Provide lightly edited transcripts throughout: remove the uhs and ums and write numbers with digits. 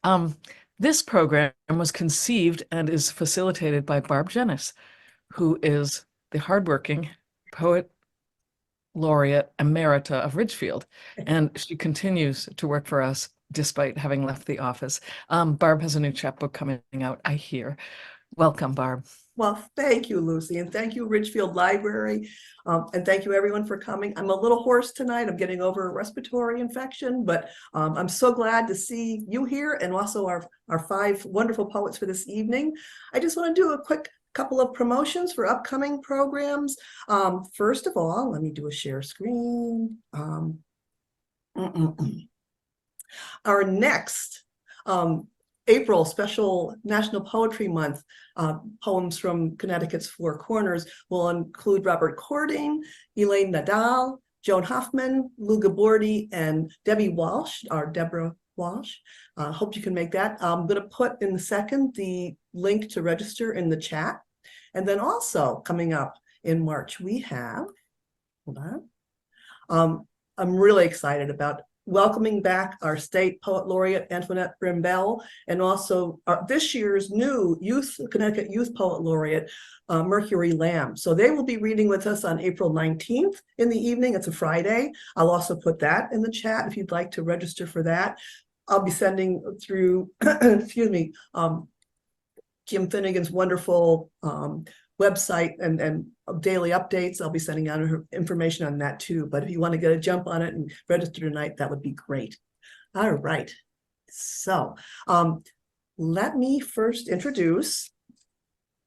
Um, this program was conceived and is facilitated by Barb Jennis, who is the hardworking poet laureate emerita of Ridgefield, and she continues to work for us despite having left the office. Barb has a new chapbook coming out, I hear. Welcome, Barb. Well, thank you, Lucy, and thank you, Ridgefield Library, and thank you, everyone, for coming. I'm a little hoarse tonight. I'm getting over a respiratory infection, but I'm so glad to see you here and also our five wonderful poets for this evening. I just want to do a quick couple of promotions for upcoming programs. First of all, let me do a share screen. Our next April special National Poetry Month poems from Connecticut's Four Corners will include Robert Cording, Elaine Nadal, Joan Hoffman, Lou Gabordi, and Debbie Walsh, or Deborah Walsh. Hope you can make that. I'm going to put in the second the link to register in the chat. And then also coming up in March, we have, hold on, I'm really excited about welcoming back our state poet laureate Antoinette Brimbell, and also this year's new Connecticut Youth Poet Laureate Mercury Lamb. So they will be reading with us on April 19th in the evening. It's a Friday. I'll also put that in the chat if you'd like to register for that. I'll be sending through, excuse me, Kim Finnegan's wonderful website and daily updates. I'll be sending out her information on that too. But if you want to get a jump on it and register tonight, that would be great. All right. So let me first introduce.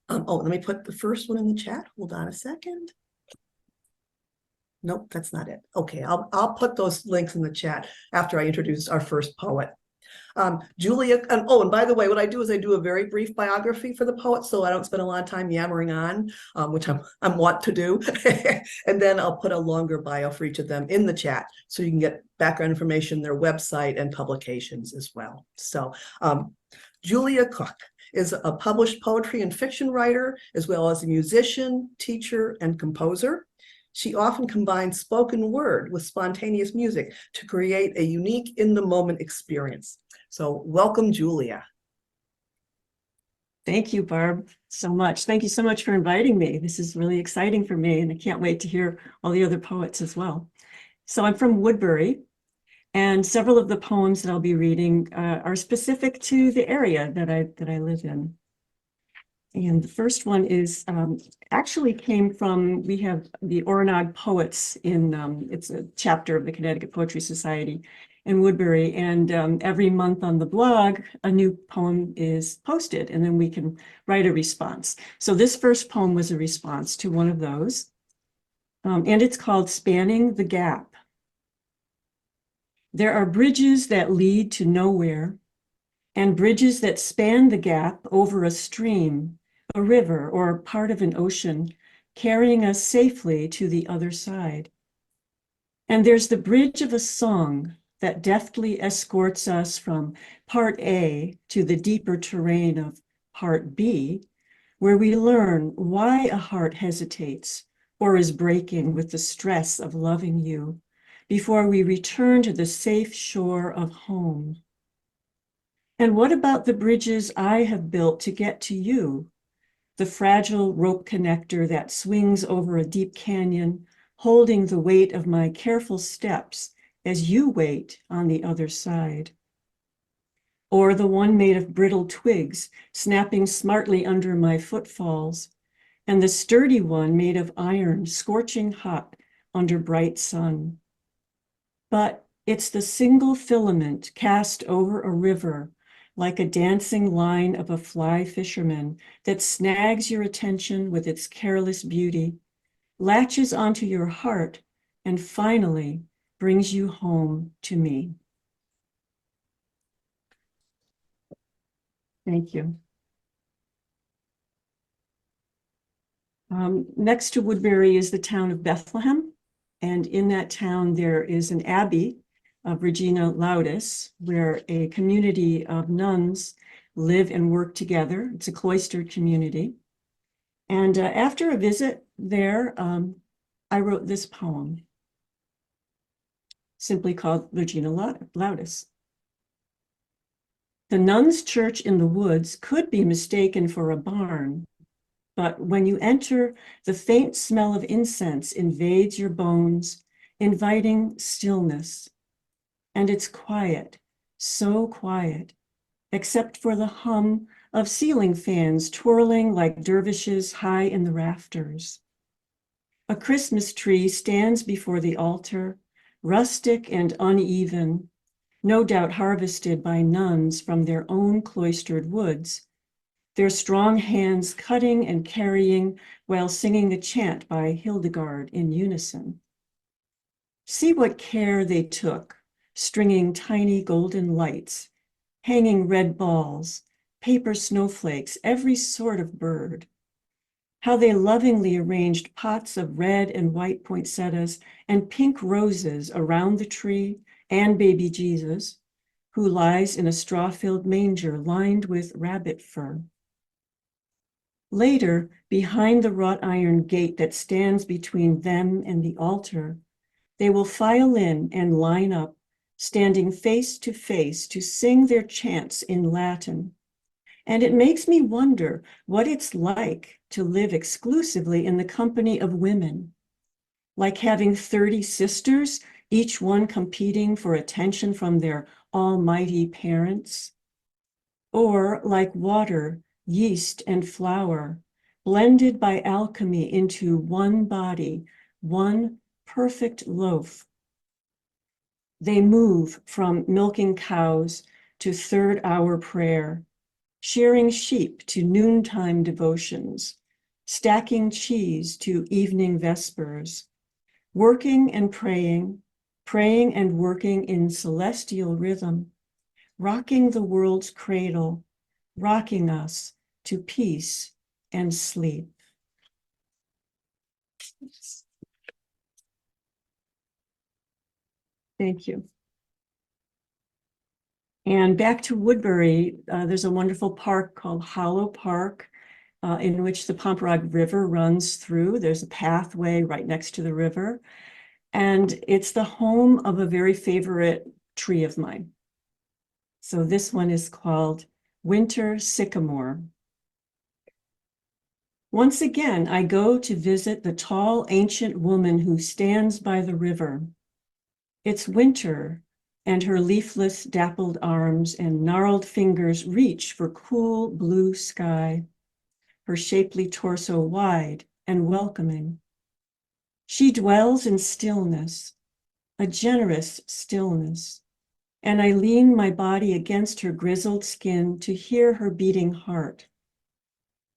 Let me put the first one in the chat. Hold on a second. Nope, that's not it. Okay, I'll put those links in the chat after I introduce our first poet. Julia, and by the way, what I do is I do a very brief biography for the poet, so I don't spend a lot of time yammering on, which I'm wont to do. And then I'll put a longer bio for each of them in the chat, so you can get background information, their website, and publications as well. So Julia Cook is a published poetry and fiction writer, as well as a musician, teacher, and composer. She often combines spoken word with spontaneous music to create a unique in-the-moment experience. So welcome, Julia. Thank you, Barb, so much. Thank you so much for inviting me. This is really exciting for me, and I can't wait to hear all the other poets as well. So I'm from Woodbury, and several of the poems that I'll be reading are specific to the area that I live in. And the first one is actually came from, we have the Oronog Poets in, it's a chapter of the Connecticut Poetry Society in Woodbury. And every month on the blog, a new poem is posted, and then we can write a response. So this first poem was a response to one of those. And it's called Spanning the Gap. There are bridges that lead to nowhere, and bridges that span the gap over a stream, a river, or part of an ocean, carrying us safely to the other side. And there's the bridge of a song that deftly escorts us from part A to the deeper terrain of part B, where we learn why a heart hesitates or is breaking with the stress of loving you before we return to the safe shore of home. And what about the bridges I have built to get to you? The fragile rope connector that swings over a deep canyon, holding the weight of my careful steps as you wait on the other side. Or the one made of brittle twigs, snapping smartly under my footfalls, and the sturdy one made of iron, scorching hot under bright sun. But it's the single filament cast over a river, like a dancing line of a fly fisherman that snags your attention with its careless beauty, latches onto your heart, and finally brings you home to me. Thank you. Next to Woodbury is the town of Bethlehem, and in that town there is an abbey of Regina Laudis, where a community of nuns live and work together. It's a cloistered community. And after a visit there, I wrote this poem, simply called Regina Laudis. The nuns' church in the woods could be mistaken for a barn, but when you enter, the faint smell of incense invades your bones, inviting stillness. And it's quiet, so quiet, except for the hum of ceiling fans twirling like dervishes high in the rafters. A Christmas tree stands before the altar, rustic and uneven, no doubt harvested by nuns from their own cloistered woods, their strong hands cutting and carrying while singing a chant by Hildegard in unison. See what care they took, stringing tiny golden lights, hanging red balls, paper snowflakes, every sort of bird. How they lovingly arranged pots of red and white poinsettias and pink roses around the tree and baby Jesus, who lies in a straw-filled manger lined with rabbit fur. Later, behind the wrought iron gate that stands between them and the altar, they will file in and line up, standing face to sing their chants in Latin. And it makes me wonder what it's like to live exclusively in the company of women, like having 30 sisters, each one competing for attention from their almighty parents, or like water, yeast, and flour, blended by alchemy into one body, one perfect loaf. They move from milking cows to third-hour prayer, shearing sheep to noontime devotions, stacking cheese to evening vespers, working and praying, praying and working in celestial rhythm, rocking the world's cradle, rocking us to peace and sleep. Thank you. And back to Woodbury, there's a wonderful park called Hollow Park, in which the Pomperaug River runs through. There's a pathway right next to the river. And it's the home of a very favorite tree of mine. So this one is called Winter Sycamore. Once again, I go to visit the tall ancient woman who stands by the river. It's winter, and her leafless dappled arms and gnarled fingers reach for cool blue sky, her shapely torso wide and welcoming. She dwells in stillness, a generous stillness, and I lean my body against her grizzled skin to hear her beating heart.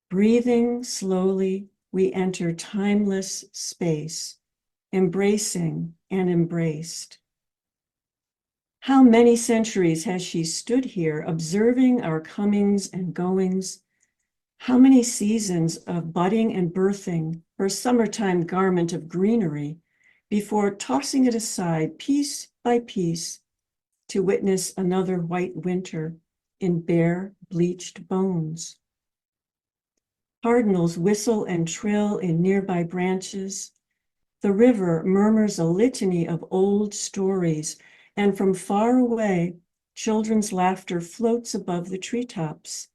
Breathing slowly, we enter timeless space, embracing and embraced. How many centuries has she stood here observing our comings and goings? How many seasons of budding and birthing her summertime garment of greenery before tossing it aside piece by piece to witness another white winter in bare, bleached bones? Cardinals whistle and trill in nearby branches. The river murmurs a litany of old stories, and from far away, children's laughter floats above the treetops.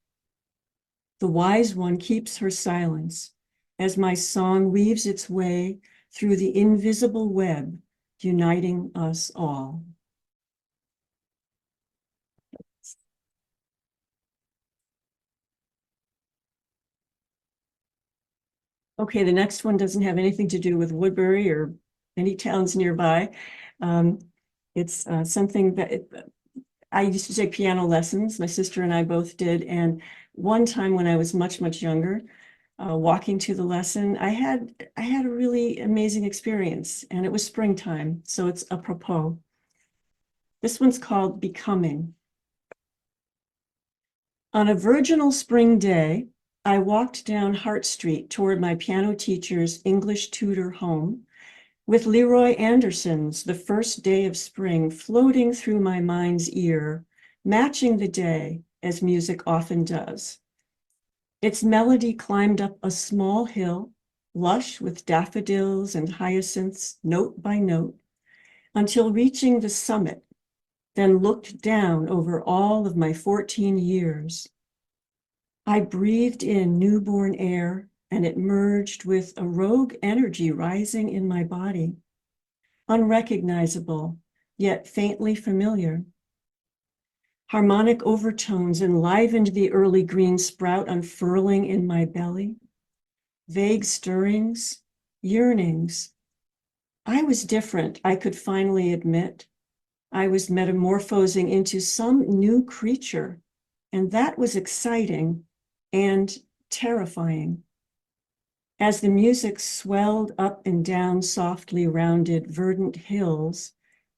The wise one keeps her silence as my song weaves its way through the invisible web, uniting us all. Okay, the next one doesn't have anything to do with Woodbury or any towns nearby. It's something that I used to take piano lessons. My sister and I both did. And one time when I was much, much younger, walking to the lesson, I had a really amazing experience, and it was springtime, so it's apropos. This one's called Becoming. On a virginal spring day, I walked down Hart Street toward my piano teacher's English tutor home, with Leroy Anderson's The First Day of Spring floating through my mind's ear, matching the day as music often does. Its melody climbed up a small hill, lush with daffodils and hyacinths, note by note, until reaching the summit, then looked down over all of my 14 years. I breathed in newborn air, and it merged with a rogue energy rising in my body, unrecognizable, yet faintly familiar. Harmonic overtones enlivened the early green sprout unfurling in my belly. Vague stirrings, yearnings. I was different, I could finally admit. I was metamorphosing into some new creature, and that was exciting and terrifying. As the music swelled up and down softly rounded verdant hills,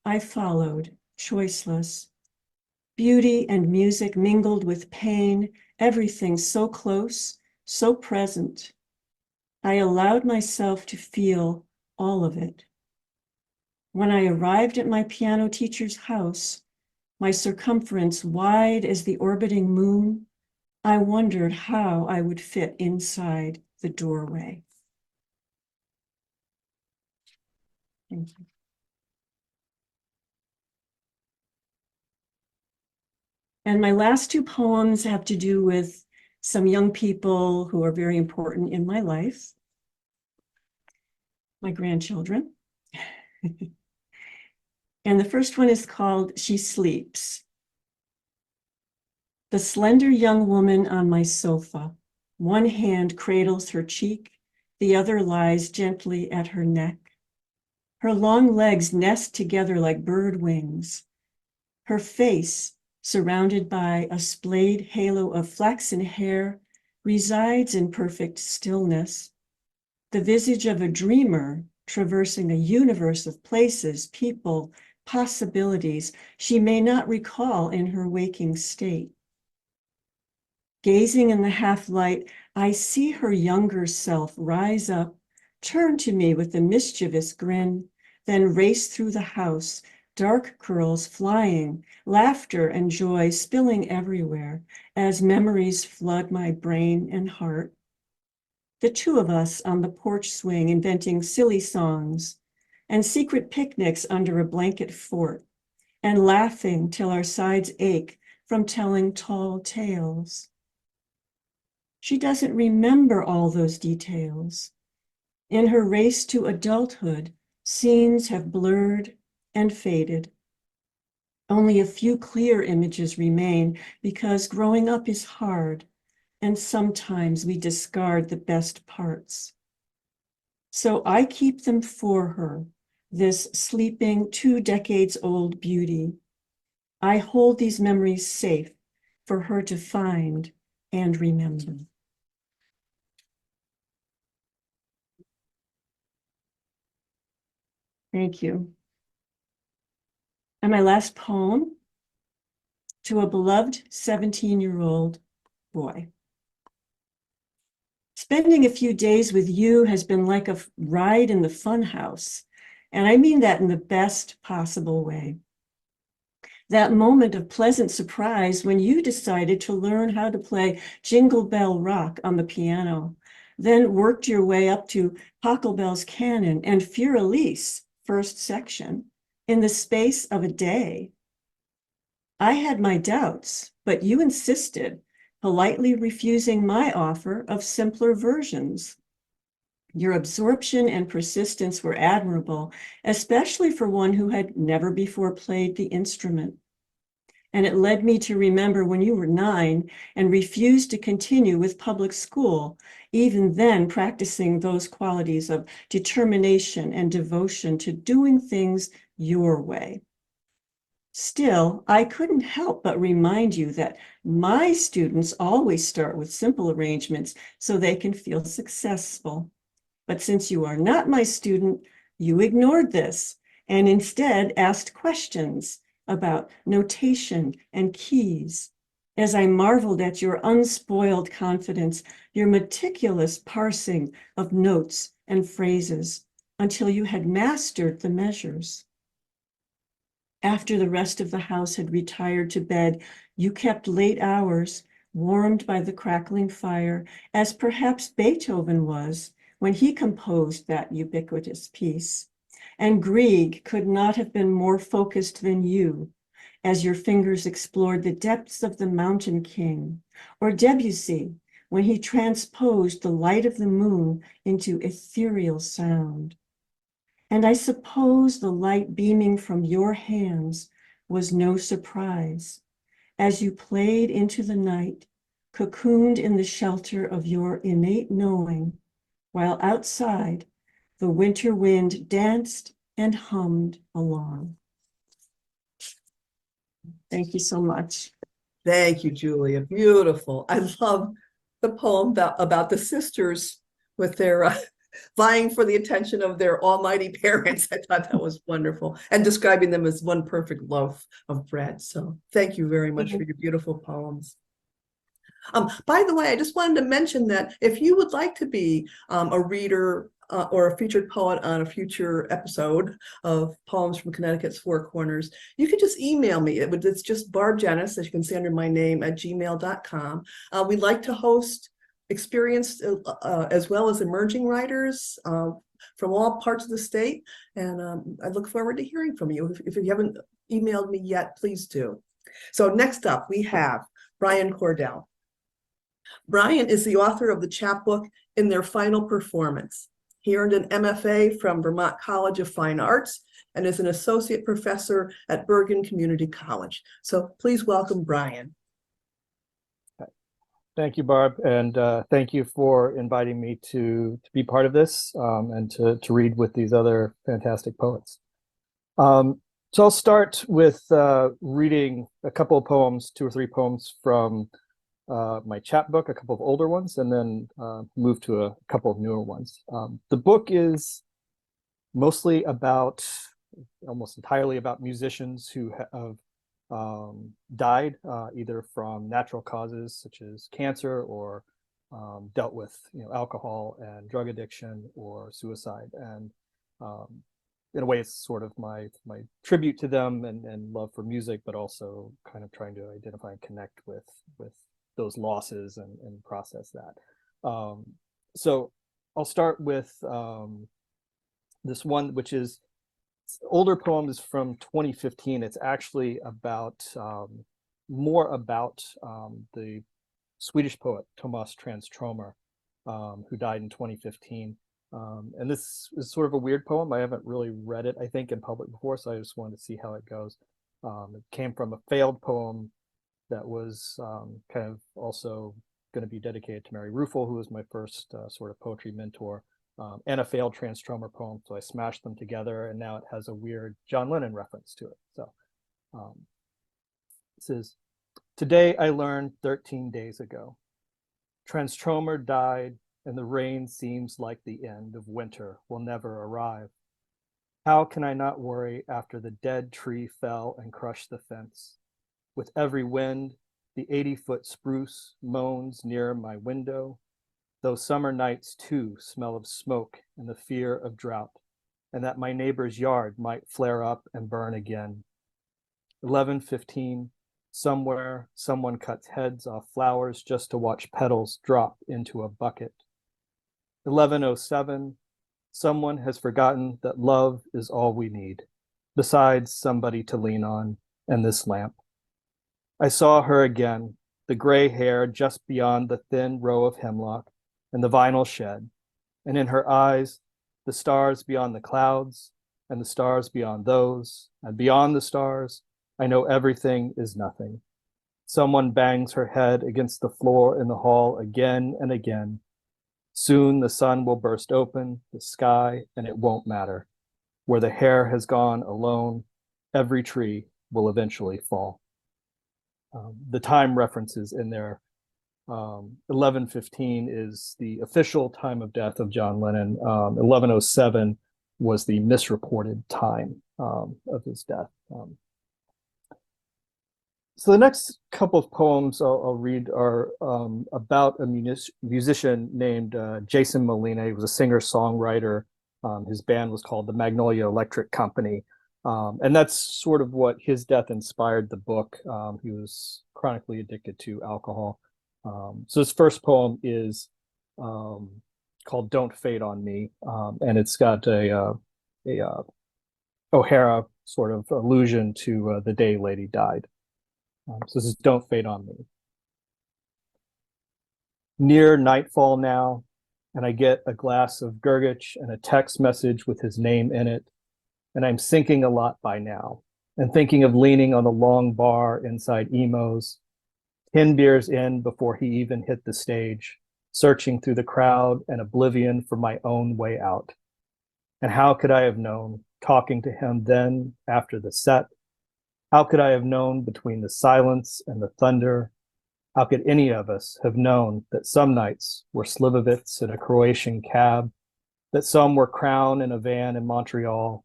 I followed, choiceless. Beauty and music mingled with pain, everything so close, so present. I allowed myself to feel all of it. When I arrived at my piano teacher's house, my circumference wide as the orbiting moon, I wondered how I would fit inside the doorway. Thank you. And my last two poems have to do with some young people who are very important in my life, my grandchildren. And the first one is called She Sleeps. The slender young woman on my sofa, one hand cradles her cheek, the other lies gently at her neck. Her long legs nest together like bird wings. Her face, surrounded by a splayed halo of flaxen hair, resides in perfect stillness. The visage of a dreamer traversing a universe of places, people, possibilities she may not recall in her waking state. Gazing in the half-light, I see her younger self rise up, turn to me with a mischievous grin, then race through the house, dark curls flying, laughter and joy spilling everywhere as memories flood my brain and heart. The two of us on the porch swing inventing silly songs and secret picnics under a blanket fort and laughing till our sides ache from telling tall tales. She doesn't remember all those details. In her race to adulthood, scenes have blurred and faded. Only a few clear images remain because growing up is hard, and sometimes we discard the best parts. So I keep them for her, this sleeping 2 decades old beauty. I hold these memories safe for her to find and remember. Thank you. And my last poem, to a beloved 17-year-old boy. Spending a few days with you has been like a ride in the fun house, and I mean that in the best possible way. That moment of pleasant surprise when you decided to learn how to play Jingle Bell Rock on the piano, then worked your way up to Pachelbel's Canon and Fur-Elise, first section, in the space of a day. I had my doubts, but you insisted, politely refusing my offer of simpler versions. Your absorption and persistence were admirable, especially for one who had never before played the instrument. And it led me to remember when you were 9 and refused to continue with public school, even then practicing those qualities of determination and devotion to doing things your way. Still, I couldn't help but remind you that my students always start with simple arrangements so they can feel successful. But since you are not my student, you ignored this and instead asked questions about notation and keys. As I marveled at your unspoiled confidence, your meticulous parsing of notes and phrases until you had mastered the measures. After the rest of the house had retired to bed, you kept late hours, warmed by the crackling fire, as perhaps Beethoven was when he composed that ubiquitous piece. And Grieg could not have been more focused than you, as your fingers explored the depths of the Mountain King, or Debussy when he transposed the light of the moon into ethereal sound. And I suppose the light beaming from your hands was no surprise, as you played into the night, cocooned in the shelter of your innate knowing, while outside the winter wind danced and hummed along. Thank you so much. Thank you, Julia. Beautiful. I love the poem about the sisters with their vying for the attention of their almighty parents. I thought that was wonderful, and describing them as one perfect loaf of bread. So thank you very much for your beautiful poems. By the way, I just wanted to mention that if you would like to be a reader or a featured poet on a future episode of Poems from Connecticut's Four Corners, you can just email me. It's just Barb Jenness, as you can see under my name, at gmail.com. We like to host experienced as well as emerging writers from all parts of the state. And I look forward to hearing from you. If you haven't emailed me yet, please do. So next up, we have Brian Cordell. Brian is the author of the chapbook In Their Final Performance. He earned an M.F.A. from Vermont College of Fine Arts and is an associate professor at Bergen Community College. So please welcome Brian. Thank you, Barb, and thank you for inviting me to be part of this and to read with these other fantastic poets. So I'll start with reading a couple of poems, 2 or 3 poems from my chapbook, a couple of older ones, and then move to a couple of newer ones. The book is mostly about, almost entirely about musicians who have died either from natural causes such as cancer, or dealt with alcohol and drug addiction or suicide. And in a way, it's sort of my tribute to them and love for music, but also kind of trying to identify and connect with those losses and process that. So I'll start with this one, which is older poem, is from 2015. It's actually about more about the Swedish poet Tomas Tranströmer, who died in 2015. And this is sort of a weird poem. I haven't really read it, I think, in public before, so I just wanted to see how it goes. It came from a failed poem that was kind of also going to be dedicated to Mary Ruffel, who was my first sort of poetry mentor, and a failed Tranströmer poem. So I smashed them together, and now it has a weird John Lennon reference to it. So it says, "Today I learned 13 days ago. Tranströmer died, and the rain seems like the end of winter will never arrive. How can I not worry after the dead tree fell and crushed the fence? With every wind, the 80-foot spruce moans near my window, though summer nights too smell of smoke and the fear of drought, and that my neighbor's yard might flare up and burn again. 11:15, somewhere someone cuts heads off flowers just to watch petals drop into a bucket. 11:07, someone has forgotten that love is all we need, besides somebody to lean on and this lamp. I saw her again, the gray hair just beyond the thin row of hemlock and the vinyl shed, and in her eyes, the stars beyond the clouds, and the stars beyond those, and beyond the stars, I know everything is nothing. Someone bangs her head against the floor in the hall again and again. Soon the sun will burst open, the sky, and it won't matter. Where the hair has gone alone, every tree will eventually fall." The time references in there. 11:15 is the official time of death of John Lennon. 11:07 was the misreported time of his death. So the next couple of poems I'll read are about a musician named Jason Molina. He was a singer-songwriter. His band was called the Magnolia Electric Company. And that's sort of what his death inspired the book. He was chronically addicted to alcohol. So his first poem is called "Don't Fade on Me," and it's got a O'Hara sort of allusion to the day Lady died. So this is Don't Fade on Me. Near nightfall now, and I get a glass of Gurgitch and a text message with his name in it, and I'm sinking a lot by now, and thinking of leaning on the long bar inside Emo's, 10 beers in before he even hit the stage, searching through the crowd and oblivion for my own way out. And how could I have known, talking to him then after the set? How could I have known between the silence and the thunder? How could any of us have known that some nights were Slivovitz in a Croatian cab, that some were Crown in a van in Montreal,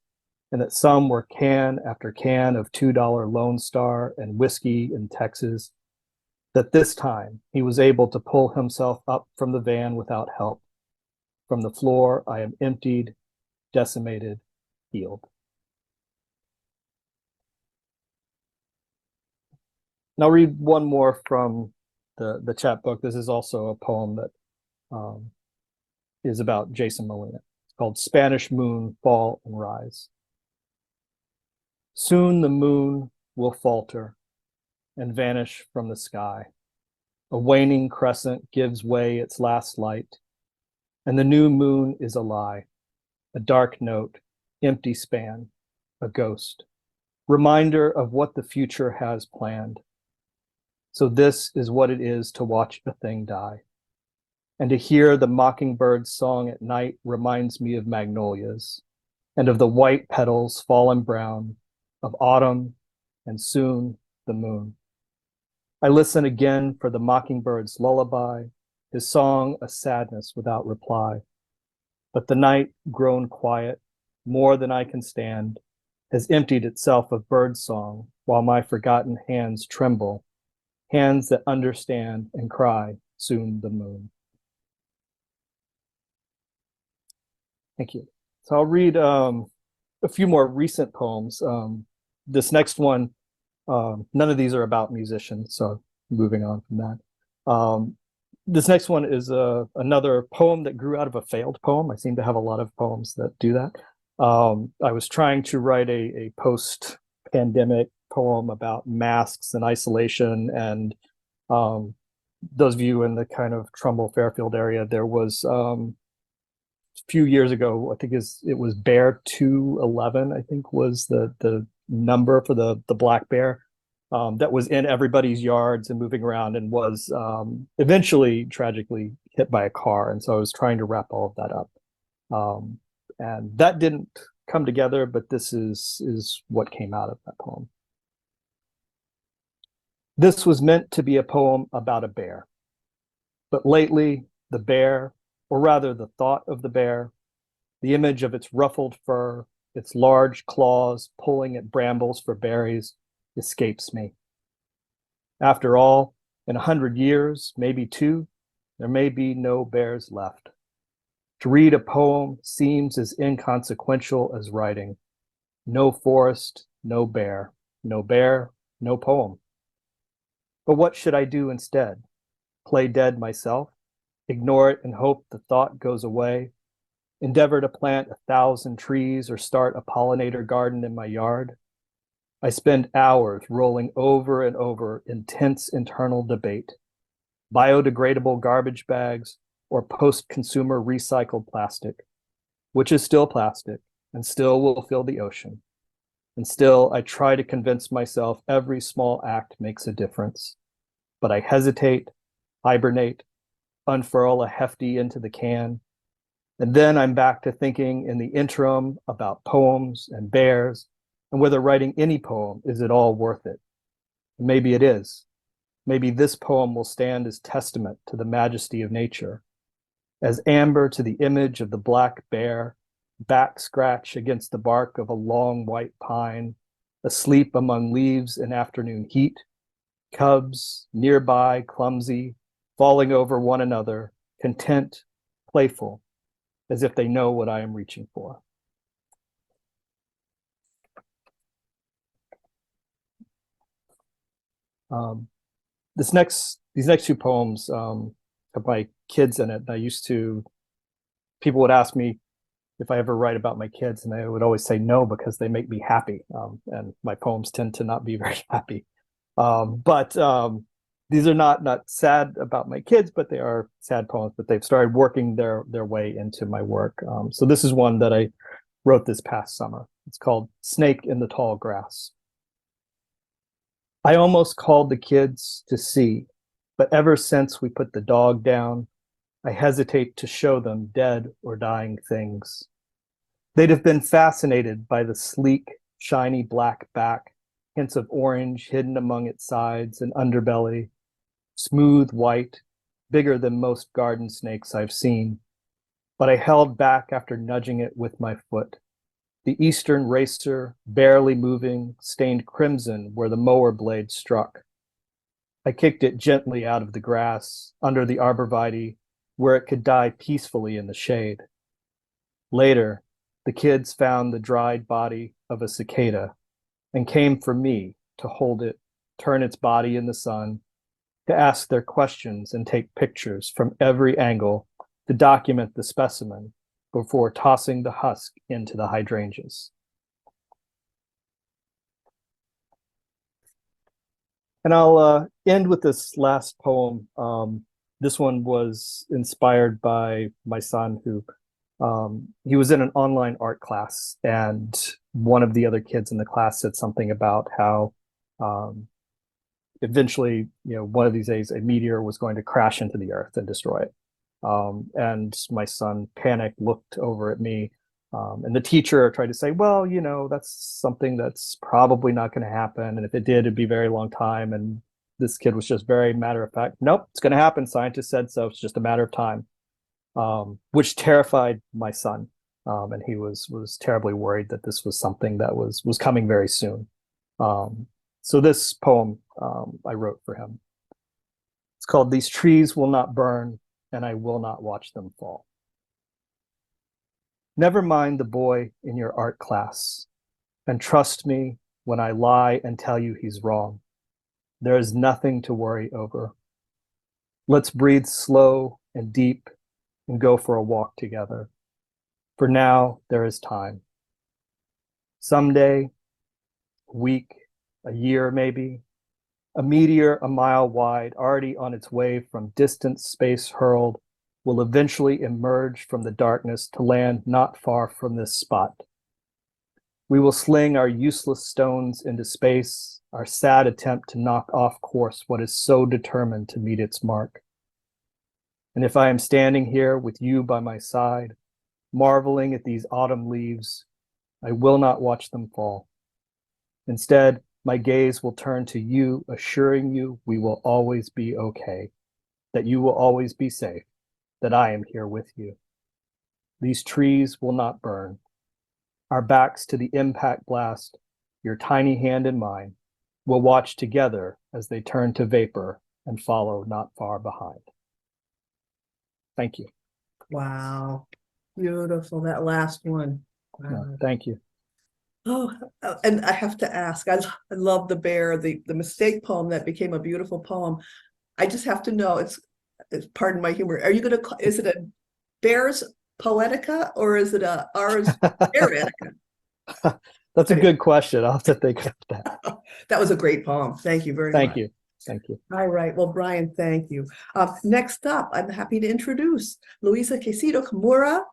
and that some were can after can of $2 Lone Star and whiskey in Texas, that this time he was able to pull himself up from the van without help. From the floor, I am emptied, decimated, healed. And I'll read one more from the chapbook. This is also a poem that is about Jason Molina. It's called Spanish Moon, Fall and Rise. Soon the moon will falter and vanish from the sky. A waning crescent gives way its last light, and the new moon is a lie, a dark note, empty span, a ghost, reminder of what the future has planned. So this is what it is to watch a thing die. And to hear the mockingbird's song at night reminds me of magnolias and of the white petals fallen brown, of autumn and soon the moon. I listen again for the mockingbird's lullaby, his song a sadness without reply. But the night, grown quiet, more than I can stand, has emptied itself of birdsong while my forgotten hands tremble, hands that understand and cry, soon the moon. Thank you. So I'll read a few more recent poems. This next one, none of these are about musicians, so moving on from that. This next one is another poem that grew out of a failed poem. I seem to have a lot of poems that do that. I was trying to write a post-pandemic poem about masks and isolation, and those of you in the kind of Trumbull-Fairfield area, there was a few years ago, I think it was Bear 211, I think was the number for the black bear that was in everybody's yards and moving around, and was eventually tragically hit by a car. And so I was trying to wrap all of that up. And that didn't come together, but this is what came out of that poem. This was meant to be a poem about a bear, but lately the bear, or rather the thought of the bear, the image of its ruffled fur, its large claws pulling at brambles for berries, escapes me. After all, in 100 years, maybe 2, there may be no bears left. To read a poem seems as inconsequential as writing. No forest, no bear, no bear, no poem. But what should I do instead? Play dead myself? Ignore it and hope the thought goes away? Endeavor to plant 1,000 trees or start a pollinator garden in my yard? I spend hours rolling over and over intense internal debate. Biodegradable garbage bags or post-consumer recycled plastic, which is still plastic and still will fill the ocean. And still, I try to convince myself every small act makes a difference. But I hesitate, hibernate, unfurl a hefty into the can. And then I'm back to thinking in the interim about poems and bears, and whether writing any poem is at all worth it. Maybe it is. Maybe this poem will stand as testament to the majesty of nature, as amber to the image of the black bear, back scratch against the bark of a long white pine, asleep among leaves in afternoon heat, cubs nearby, clumsy, falling over one another, content, playful, as if they know what I am reaching for. These next 2 poems have my kids in it. People would ask me, if I ever write about my kids, and I would always say no because they make me happy, and my poems tend to not be very happy. But these are not sad about my kids, but they are sad poems. But they've started working their way into my work. So this is one that I wrote this past summer. It's called "Snake in the Tall Grass." I almost called the kids to see, but ever since we put the dog down, I hesitate to show them dead or dying things. They'd have been fascinated by the sleek, shiny black back, hints of orange hidden among its sides and underbelly, smooth white, bigger than most garden snakes I've seen. But I held back after nudging it with my foot. The eastern racer, barely moving, stained crimson where the mower blade struck. I kicked it gently out of the grass, under the arborvitae, where it could die peacefully in the shade. Later, the kids found the dried body of a cicada and came for me to hold it, turn its body in the sun, to ask their questions and take pictures from every angle to document the specimen before tossing the husk into the hydrangeas. And I'll end with this last poem. This one was inspired by my son, who he was in an online art class, and one of the other kids in the class said something about how eventually, one of these days, a meteor was going to crash into the earth and destroy it. And my son panicked, looked over at me, and the teacher tried to say, well, that's something that's probably not going to happen. And if it did, it'd be a very long time. And this kid was just very matter of fact. Nope, it's going to happen. Scientists said so. It's just a matter of time, which terrified my son. And he was terribly worried that this was something that was coming very soon. So this poem I wrote for him. It's called "These Trees Will Not Burn, and I Will Not Watch Them Fall." Never mind the boy in your art class, and trust me when I lie and tell you he's wrong. There is nothing to worry over. Let's breathe slow and deep and go for a walk together. For now, there is time. Someday, a week, a year maybe, a meteor a mile wide, already on its way from distant space hurled, will eventually emerge from the darkness to land not far from this spot. We will sling our useless stones into space, our sad attempt to knock off course what is so determined to meet its mark. And if I am standing here with you by my side, marveling at these autumn leaves, I will not watch them fall. Instead, my gaze will turn to you, assuring you we will always be okay, that you will always be safe, that I am here with you. These trees will not burn. Our backs to the impact blast, your tiny hand in mine, will watch together as they turn to vapor and follow not far behind. Thank you. Wow, beautiful, that last one. Wow. No, thank you. Oh, and I have to ask, I love the bear, the mistake poem that became a beautiful poem. I just have to know, it's pardon my humor, are you is it a Bears Poetica or is it a ours Bearetica? That's a good question. I'll have to think about that. That was a great poem. Thank you very much. Thank you. Thank you. All right. Well, Brian, thank you. Next up, I'm happy to introduce Luisa Quesido Kimura.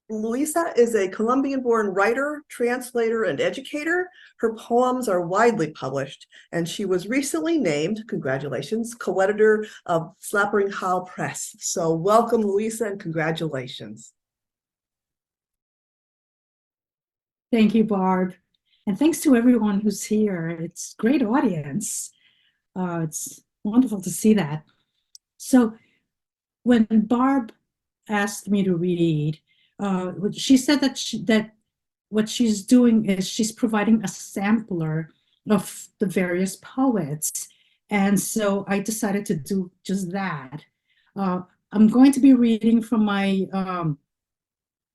Luisa is a Colombian-born writer, translator, and educator. Her poems are widely published, and she was recently named, congratulations, co-editor of Slappering Hall Press. So welcome, Luisa, and congratulations. Thank you, Barb. And thanks to everyone who's here. It's a great audience. It's wonderful to see that. So when Barb asked me to read, she said that what she's doing is she's providing a sampler of the various poets. And so I decided to do just that. I'm going to be reading from my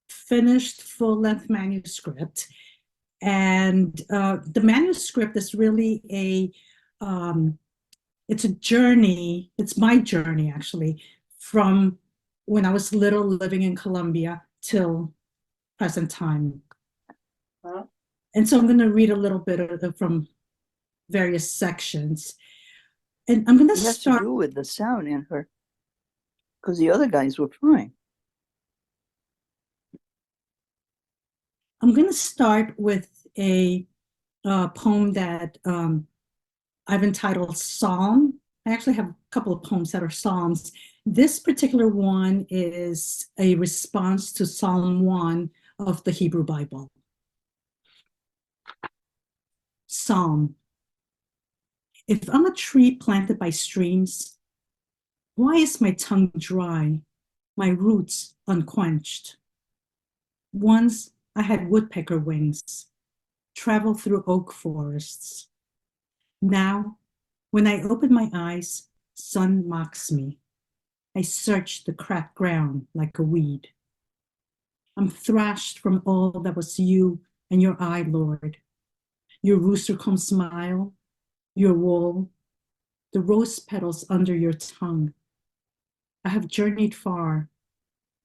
finished full-length manuscript. And the manuscript is really it's a journey. It's my journey, actually, from when I was little living in Colombia till present time. Huh? And so I'm going to read a little bit from various sections. And I'm going to It has to start. do with the sound in her, because the other guys were fine. I'm going to start with a poem that I've entitled Psalm. I actually have a couple of poems that are Psalms. This particular one is a response to Psalm 1 of the Hebrew Bible. Psalm. If I'm a tree planted by streams, why is my tongue dry, my roots unquenched? Once I had woodpecker wings, traveled through oak forests. Now, when I open my eyes, sun mocks me. I search the cracked ground like a weed. I'm thrashed from all that was you and your eye, Lord. Your rooster-comb smile, your wool, the rose petals under your tongue. I have journeyed far,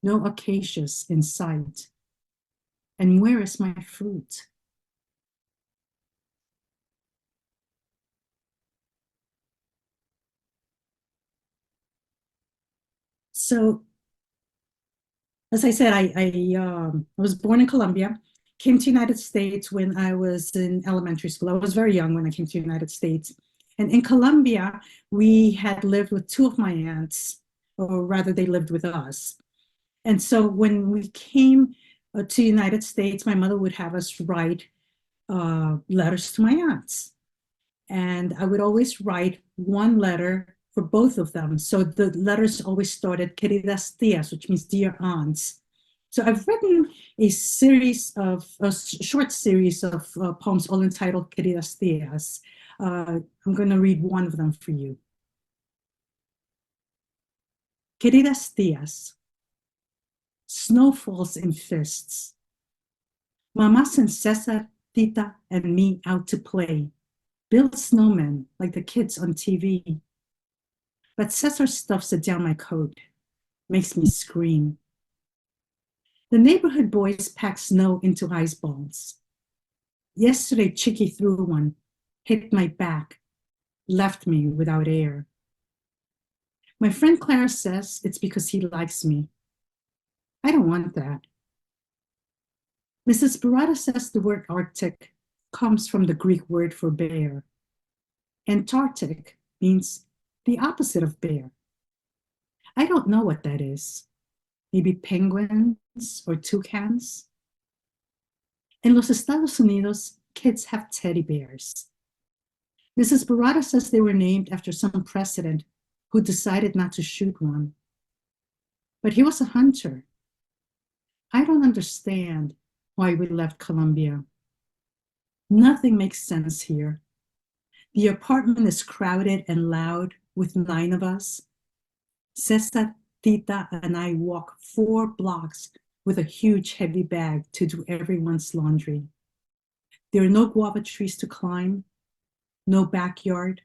no acacias in sight. And where is my fruit? So, as I said, I was born in Colombia, came to United States when I was in elementary school. I was very young when I came to United States. And in Colombia, we had lived with two of my aunts, or rather they lived with us. And so when we came to United States, my mother would have us write letters to my aunts. And I would always write one letter for both of them. So the letters always started queridas tías, which means dear aunts. So I've written a short series of poems all entitled Queridas Tías. I'm going to read one of them for you. Queridas Tías. Snow falls in fists. Mama sent Cesar, Tita, and me out to play. Build snowmen like the kids on TV. But Cesar stuffs it down my coat, makes me scream. The neighborhood boys pack snow into ice balls. Yesterday, Chicky threw one, hit my back, left me without air. My friend Claire says it's because he likes me. I don't want that. Mrs. Barada says the word Arctic comes from the Greek word for bear. Antarctic means the opposite of bear. I don't know what that is. Maybe penguins or toucans. In los Estados Unidos, kids have teddy bears. Mrs. Barada says they were named after some president who decided not to shoot one. But he was a hunter. I don't understand why we left Colombia. Nothing makes sense here. The apartment is crowded and loud with 9 of us. Cesar, Tita, and I walk 4 blocks with a huge heavy bag to do everyone's laundry. There are no guava trees to climb, no backyard,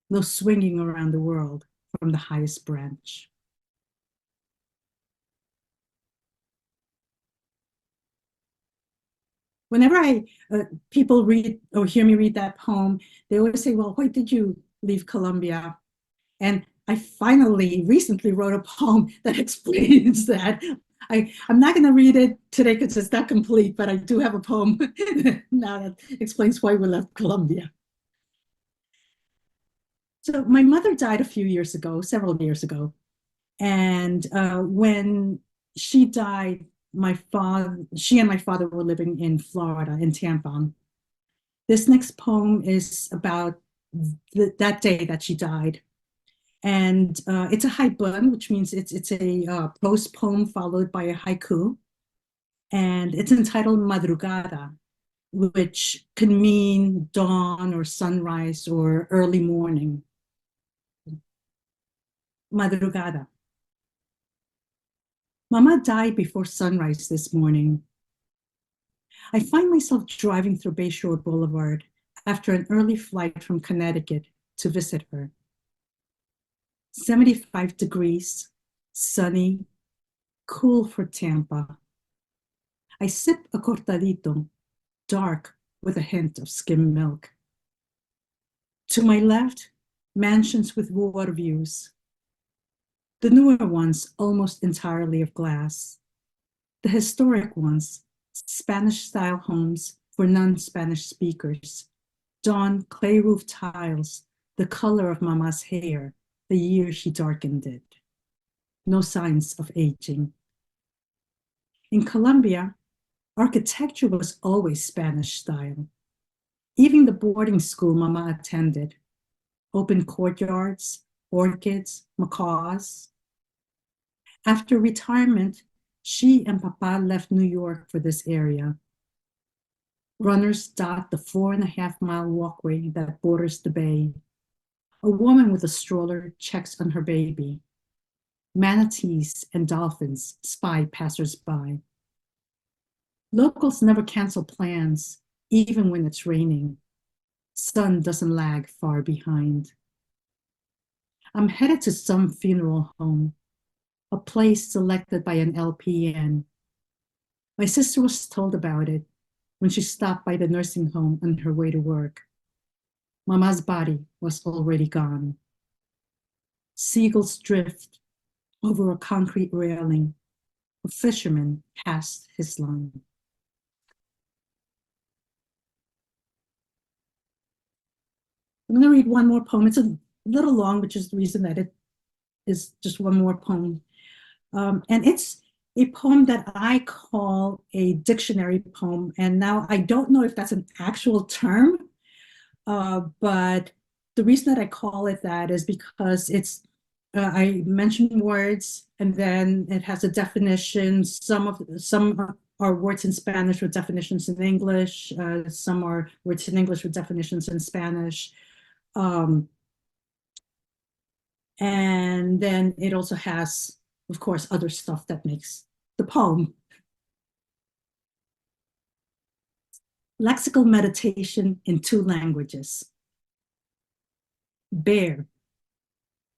no swinging around the world from the highest branch. Whenever people read or hear me read that poem, they always say, well, why did you leave Colombia? And I finally recently wrote a poem that explains that. I'm not going to read it today because it's not complete, but I do have a poem now that explains why we left Colombia. So my mother died a few years ago, several years ago. And when she died, she and my father were living in Florida, in Tampa. This next poem is about that day that she died. And it's a haibun, which means it's a prose poem followed by a haiku. And it's entitled Madrugada, which can mean dawn or sunrise or early morning. Madrugada. Mama died before sunrise this morning. I find myself driving through Bayshore Boulevard after an early flight from Connecticut to visit her. 75 degrees, sunny, cool for Tampa, I sip a cortadito, dark with a hint of skim milk. To my left, mansions with water views. The newer ones almost entirely of glass. The historic ones, Spanish-style homes for non-Spanish speakers, dawn clay roof tiles, the color of Mama's hair, the year she darkened it. No signs of aging. In Colombia, architecture was always Spanish style. Even the boarding school Mama attended, open courtyards, orchids, macaws. After retirement, she and Papa left New York for this area. Runners dot the 4.5-mile walkway that borders the bay. A woman with a stroller checks on her baby. Manatees and dolphins spy passers-by. Locals never cancel plans, even when it's raining. Sun doesn't lag far behind. I'm headed to some funeral home, a place selected by an LPN. My sister was told about it when she stopped by the nursing home on her way to work. Mama's body was already gone. Seagulls drift over a concrete railing. A fisherman cast his line. I'm going to read one more poem. It's a little long, which is the reason that it is just one more poem. And it's a poem that I call a dictionary poem. And now I don't know if that's an actual term, but the reason that I call it that is because it's, I mention words and then it has a definition. Some are words in Spanish with definitions in English. Some are words in English with definitions in Spanish. And then it also has, of course, other stuff that makes the poem. Lexical meditation in 2 languages. Bear,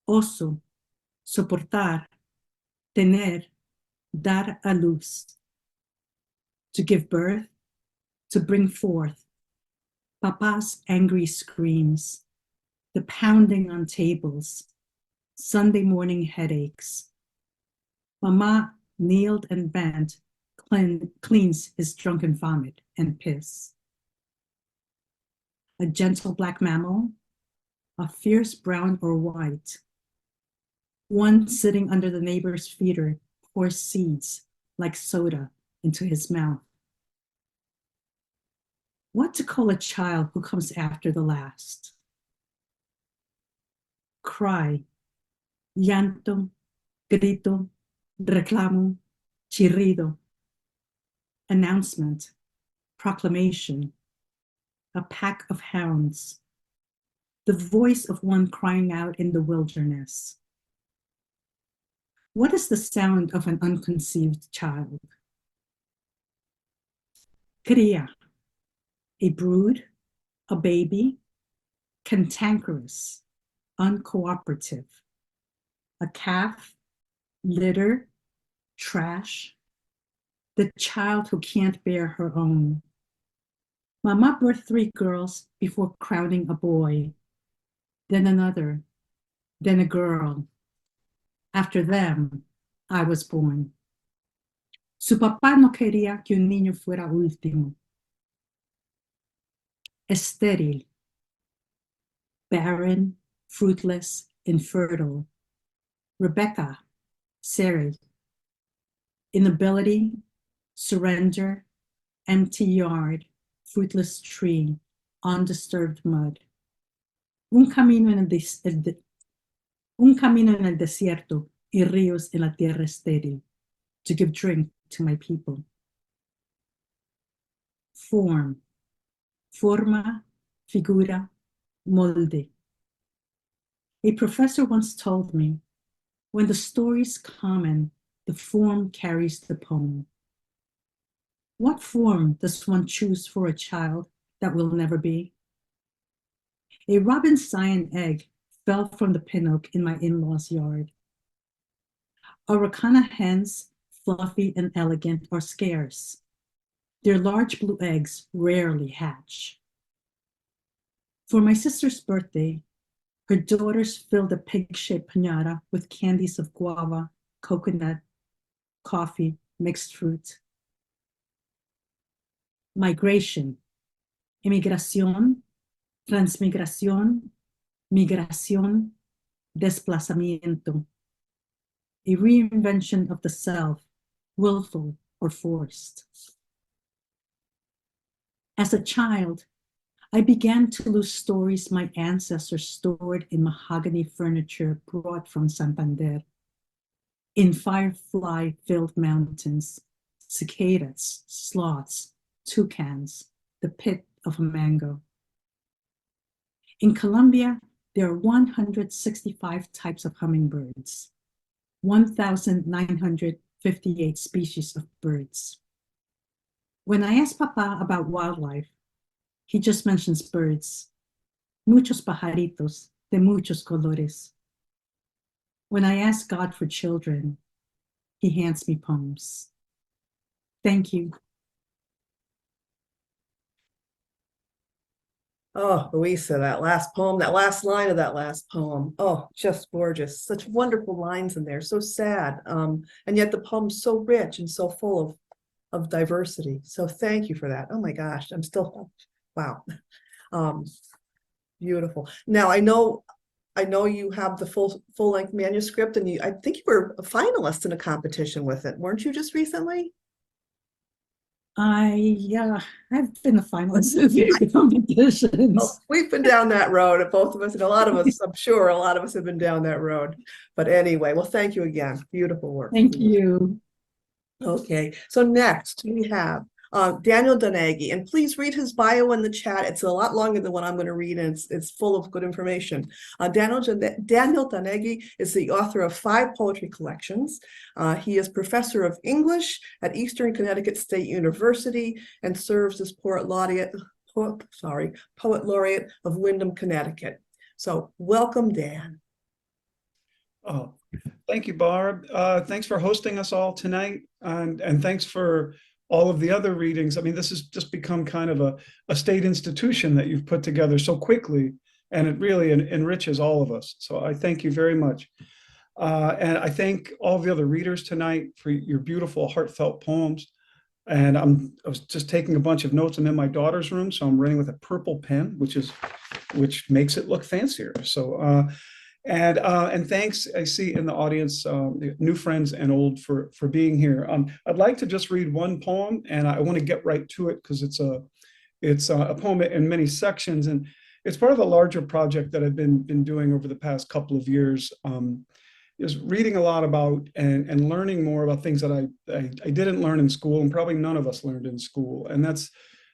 oso, soportar, tener, dar a luz. To give birth, to bring forth. Papa's angry screams, the pounding on tables, Sunday morning headaches. Mama kneeled and bent, cleans his drunken vomit and piss. A gentle black mammal, a fierce brown or white. One sitting under the neighbor's feeder pours seeds like soda into his mouth. What to call a child who comes after the last? Cry, llanto, grito, reclamo, chirrido. Announcement, proclamation, a pack of hounds. The voice of one crying out in the wilderness. What is the sound of an unconceived child? Cría, a brood, a baby, cantankerous, uncooperative. A calf, litter, trash. The child who can't bear her own. Mama birthed 3 girls before crowning a boy, then another, then a girl. After them, I was born. Su papá no quería que un niño fuera último. Estéril, barren, fruitless, infertile. Rebecca, Sarah. Inability, surrender, empty yard, fruitless tree, undisturbed mud. Un camino en el desierto y ríos en la tierra estéril, to give drink to my people. Form, forma, figura, molde. A professor once told me, when the story's common, the form carries the poem. What form does one choose for a child that will never be? A robin cyan egg fell from the pin oak in my in-law's yard. Araucana hens, fluffy and elegant, are scarce. Their large blue eggs rarely hatch. For my sister's birthday, her daughters filled a pig-shaped piñata with candies of guava, coconut, coffee, mixed fruit. Migration, emigración, transmigración, migración, desplazamiento. A reinvention of the self, willful or forced. As a child, I began to lose stories my ancestors stored in mahogany furniture brought from Santander, in firefly-filled mountains, cicadas, sloths, toucans, the pit of a mango. In Colombia, there are 165 types of hummingbirds, 1,958 species of birds. When I ask Papa about wildlife, he just mentions birds, muchos pajaritos de muchos colores. When I ask God for children, he hands me poems. Thank you. Oh, Louisa, that last poem, that last line of that last poem. Oh, just gorgeous. Such wonderful lines in there. So sad. And yet the poem's so rich and so full of diversity. So thank you for that. Oh my gosh, I'm still, wow. Beautiful. Now I know you have the full-length manuscript, and I think you were a finalist in a competition with it, weren't you, just recently? I've been a finalist in a few competitions. Oh, we've been down that road, both of us, and a lot of us, I'm sure a lot of us have been down that road. But anyway, well, thank you again. Beautiful work. Thank you. Okay, so next we have Daniel Donaghy, and please read his bio in the chat. It's a lot longer than what I'm going to read, and it's full of good information. Daniel Donaghy is the author of 5 poetry collections. He is professor of English at Eastern Connecticut State University and serves as Poet Laureate of Windham, Connecticut. So welcome, Dan. Oh, thank you, Barb. Thanks for hosting us all tonight, and thanks for all of the other readings. I mean, this has just become kind of a state institution that you've put together so quickly, and it really enriches all of us. So I thank you very much. And I thank all the other readers tonight for your beautiful, heartfelt poems. And I was just taking a bunch of notes. I'm in my daughter's room, so I'm writing with a purple pen, which makes it look fancier. So and thanks, I see in the audience, new friends and old, for being here. I'd like to just read one poem, and I want to get right to it because it's a poem in many sections, and it's part of a larger project that I've been doing over the past couple of years. Is reading a lot about and learning more about things that I didn't learn in school, and probably none of us learned in school, and that's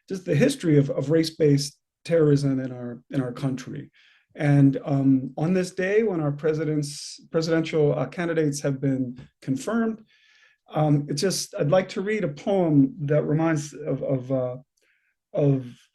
just the history of race-based terrorism in our country. And on this day, when our presidential candidates have been confirmed, I'd like to read a poem that reminds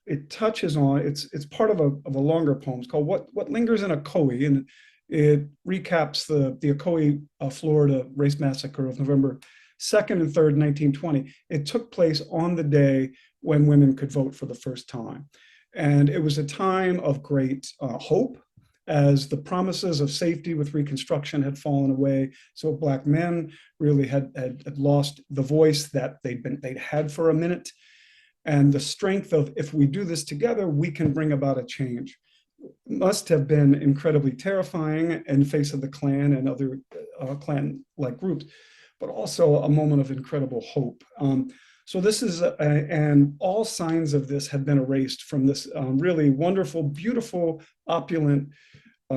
it touches on, it's part of a longer poem. It's called What Lingers in Ocoee, and it recaps the Ocoee, Florida race massacre of November 2nd and 3rd, 1920. It took place on the day when women could vote for the first time. And it was a time of great hope, as the promises of safety with Reconstruction had fallen away. So Black men really had lost the voice that they'd had for a minute. And the strength of, if we do this together, we can bring about a change, must have been incredibly terrifying in face of the Klan and other Klan-like groups, but also a moment of incredible hope. So this is, and all signs of this have been erased from this really wonderful, beautiful, opulent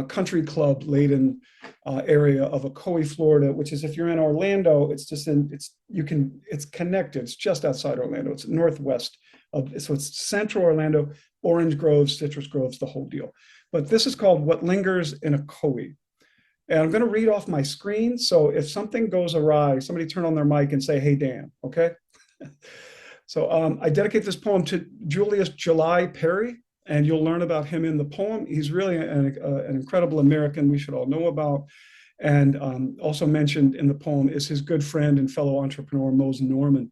country club laden area of Ocoee, Florida, which is, if you're in Orlando, it's connected. It's just outside Orlando. It's northwest so it's central Orlando, orange groves, citrus groves, the whole deal. But this is called What Lingers in Ocoee. And I'm going to read off my screen. So if something goes awry, somebody turn on their mic and say, "Hey, Dan," okay? So I dedicate this poem to Julius July Perry, and you'll learn about him in the poem. He's really an incredible American we should all know about. And also mentioned in the poem is his good friend and fellow entrepreneur, Mose Norman.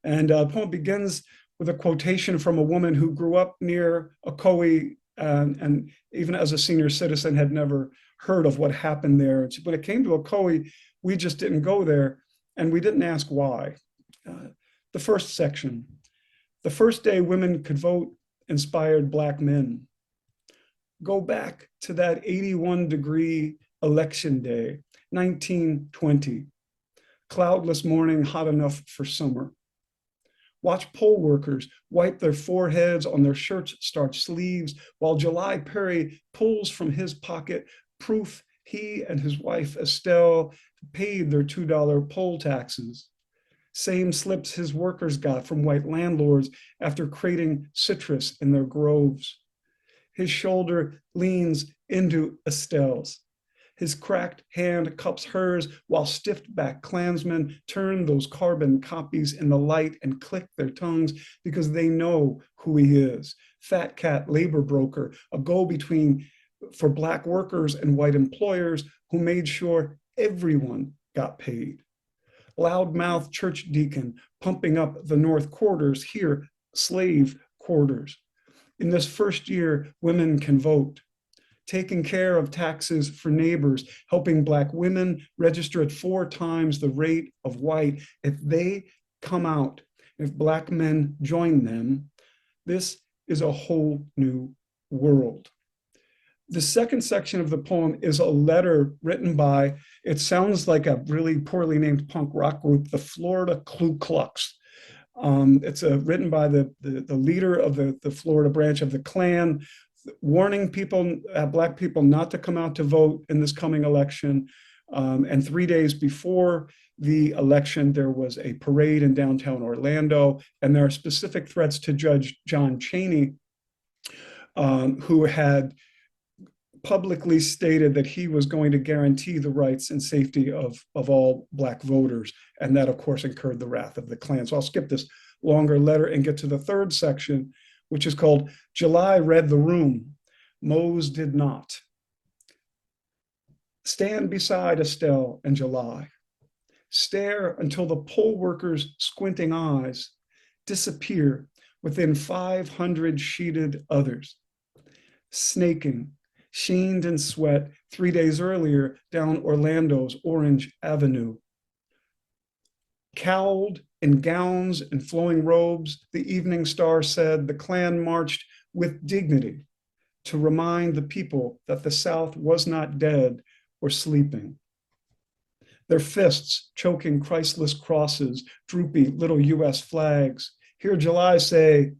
And the poem begins with a quotation from a woman who grew up near Ocoee and even as a senior citizen had never heard of what happened there. When it came to Ocoee, we just didn't go there and we didn't ask why. The first section, the first day women could vote inspired Black men. Go back to that 81-degree election day, 1920. Cloudless morning, hot enough for summer. Watch poll workers wipe their foreheads on their shirt-starched sleeves while July Perry pulls from his pocket proof he and his wife Estelle paid their $2 poll taxes. Same slips his workers got from white landlords after crating citrus in their groves. His shoulder leans into Estelle's. His cracked hand cups hers while stiff-backed Klansmen turn those carbon copies in the light and click their tongues because they know who he is. Fat cat labor broker, a go-between for Black workers and white employers who made sure everyone got paid. Loudmouth church deacon pumping up the North Quarters, here slave quarters. In this first year, women can vote. Taking care of taxes for neighbors, helping Black women register at 4 times the rate of white. If they come out, if Black men join them, this is a whole new world. The second section of the poem is a letter written by, it sounds like a really poorly named punk rock group, the Florida Ku Klux. It's written by the leader of the Florida branch of the Klan, warning people, Black people, not to come out to vote in this coming election. And 3 days before the election, there was a parade in downtown Orlando, and there are specific threats to Judge John Chaney, who had publicly stated that he was going to guarantee the rights and safety of all Black voters. And that, of course, incurred the wrath of the Klan. So I'll skip this longer letter and get to the third section, which is called July Read the Room. Mose did not. Stand beside Estelle and July. Stare until the poll workers' squinting eyes disappear within 500 sheeted others. Snaking, sheened in sweat 3 days earlier down Orlando's Orange Avenue. Cowled in gowns and flowing robes, the Evening Star said the Klan marched with dignity to remind the people that the South was not dead or sleeping. Their fists choking Christless crosses, droopy little US flags. Hear July say,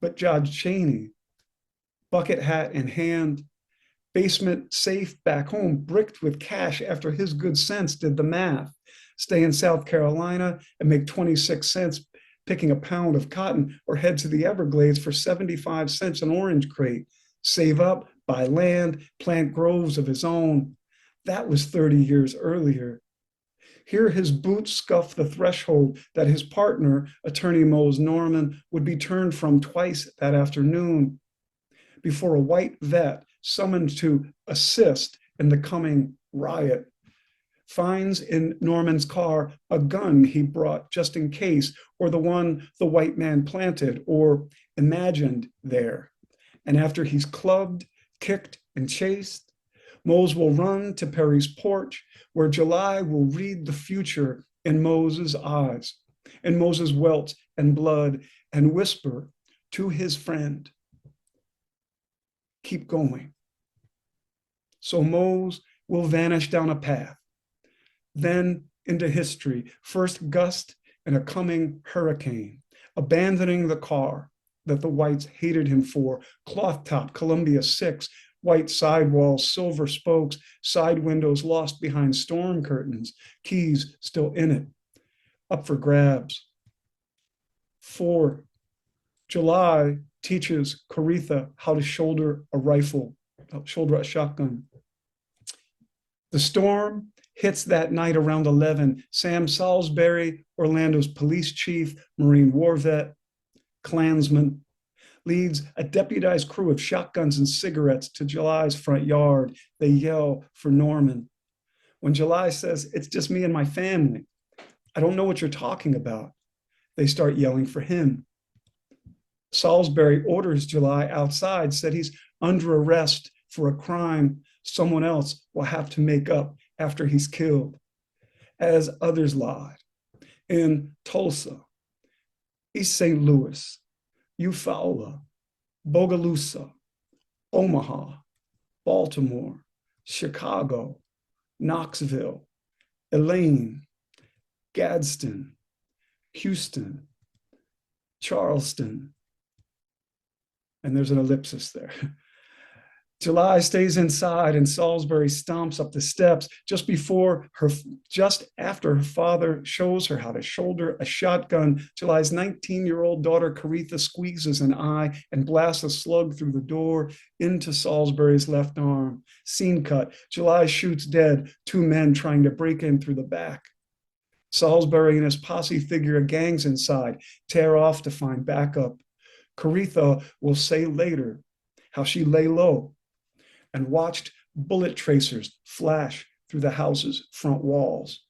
but Judge Chaney, bucket hat in hand, basement safe back home, bricked with cash after his good sense did the math. Stay in South Carolina and make 26 cents picking a pound of cotton, or head to the Everglades for 75 cents an orange crate. Save up, buy land, plant groves of his own. That was 30 years earlier. Hear his boots scuff the threshold that his partner, attorney Mose Norman, would be turned from twice that afternoon before a white vet summoned to assist in the coming riot finds in Norman's car a gun he brought just in case, or the one the white man planted or imagined there. And after he's clubbed, kicked, and chased, Mose will run to Perry's porch, where July will read the future in Moses' eyes, in Moses' welts and blood, and whisper to his friend, keep going. So Mose will vanish down a path, then into history, first gust and a coming hurricane, abandoning the car that the whites hated him for, cloth top Columbia 6, white sidewalls, silver spokes, side windows lost behind storm curtains, keys still in it, up for grabs. 4, July teaches Coretha how to shoulder a rifle, shoulder a shotgun. The storm hits that night around 11. Sam Salisbury, Orlando's police chief, Marine war vet, Klansman, leads a deputized crew of shotguns and cigarettes to July's front yard. They yell for Norman. When July says, it's just me and my family, I don't know what you're talking about. They start yelling for him. Salisbury orders July outside, said he's under arrest for a crime someone else will have to make up after he's killed, as others lied in Tulsa, East St. Louis, Eufaula, Bogalusa, Omaha, Baltimore, Chicago, Knoxville, Elaine, Gadsden, Houston, Charleston, and there's an ellipsis there. July stays inside and Salisbury stomps up the steps just after her father shows her how to shoulder a shotgun. July's 19-year-old daughter, Coretha, squeezes an eye and blasts a slug through the door into Salisbury's left arm. Scene cut. July shoots dead 2 men trying to break in through the back. Salisbury and his posse figure gangs inside, tear off to find backup. Coretha will say later how she lay low and watched bullet tracers flash through the house's front walls.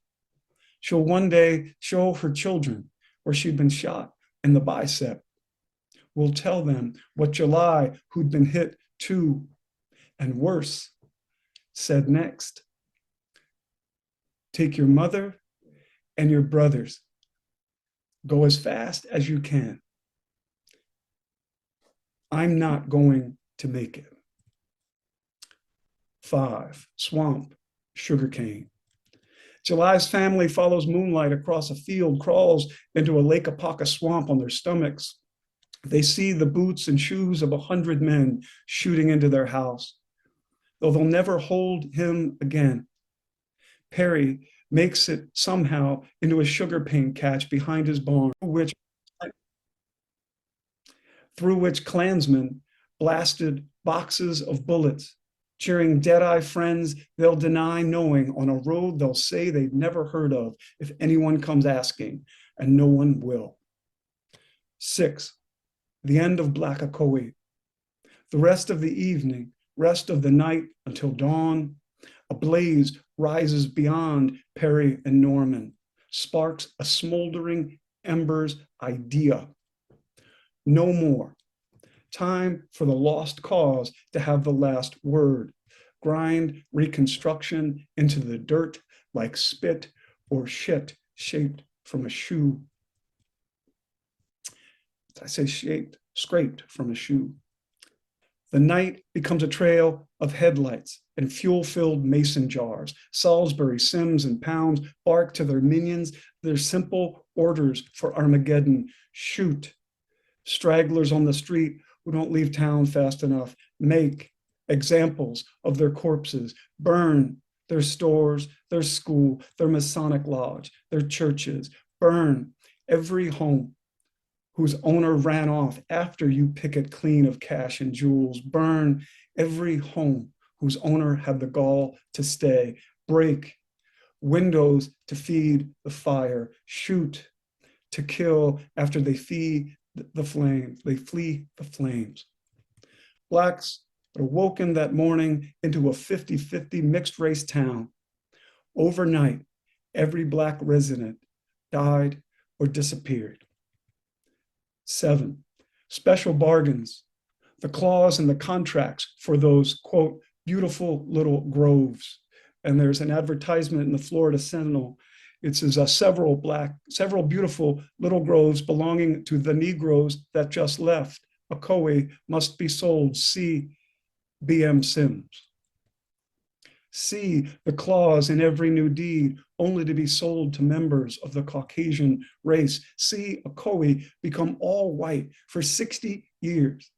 She'll one day show her children where she'd been shot in the bicep. We'll tell them what July, who'd been hit too, and worse, said next. Take your mother and your brothers. Go as fast as you can. I'm not going to make it. 5, swamp, sugarcane. July's family follows moonlight across a field, crawls into a Lake Apaka swamp on their stomachs. They see the boots and shoes of 100 men shooting into their house. Though they'll never hold him again, Perry makes it somehow into a sugarcane catch behind his barn, through which Klansmen blasted boxes of bullets, cheering dead-eye friends they'll deny knowing on a road they'll say they've never heard of if anyone comes asking, and no one will. 6, the end of Black Ocoee. The rest of the evening, rest of the night until dawn, a blaze rises beyond Perry and Norman, sparks a smoldering embers idea. No more. Time for the lost cause to have the last word. Grind Reconstruction into the dirt like spit or shit shaped from a shoe. I say shaped, scraped from a shoe. The night becomes a trail of headlights and fuel-filled mason jars. Salisbury, Sims, and Pounds bark to their minions their simple orders for Armageddon. Shoot. Stragglers on the street who don't leave town fast enough. Make examples of their corpses. Burn their stores, their school, their Masonic lodge, their churches. Burn every home whose owner ran off after you pick it clean of cash and jewels. Burn every home whose owner had the gall to stay. Break windows to feed the fire. Shoot to kill after they flee the flames. They flee the flames. Blacks are awoken that morning into a 50-50 mixed race town. Overnight, every Black resident died or disappeared. 7, special bargains, the clause in the contracts for those, quote, beautiful little groves. And there's an advertisement in the Florida Sentinel. It says several beautiful little groves belonging to the Negroes that just left. Ocoee must be sold. See B.M. Sims. See the clause in every new deed, only to be sold to members of the Caucasian race. See Ocoee become all white for 60 years,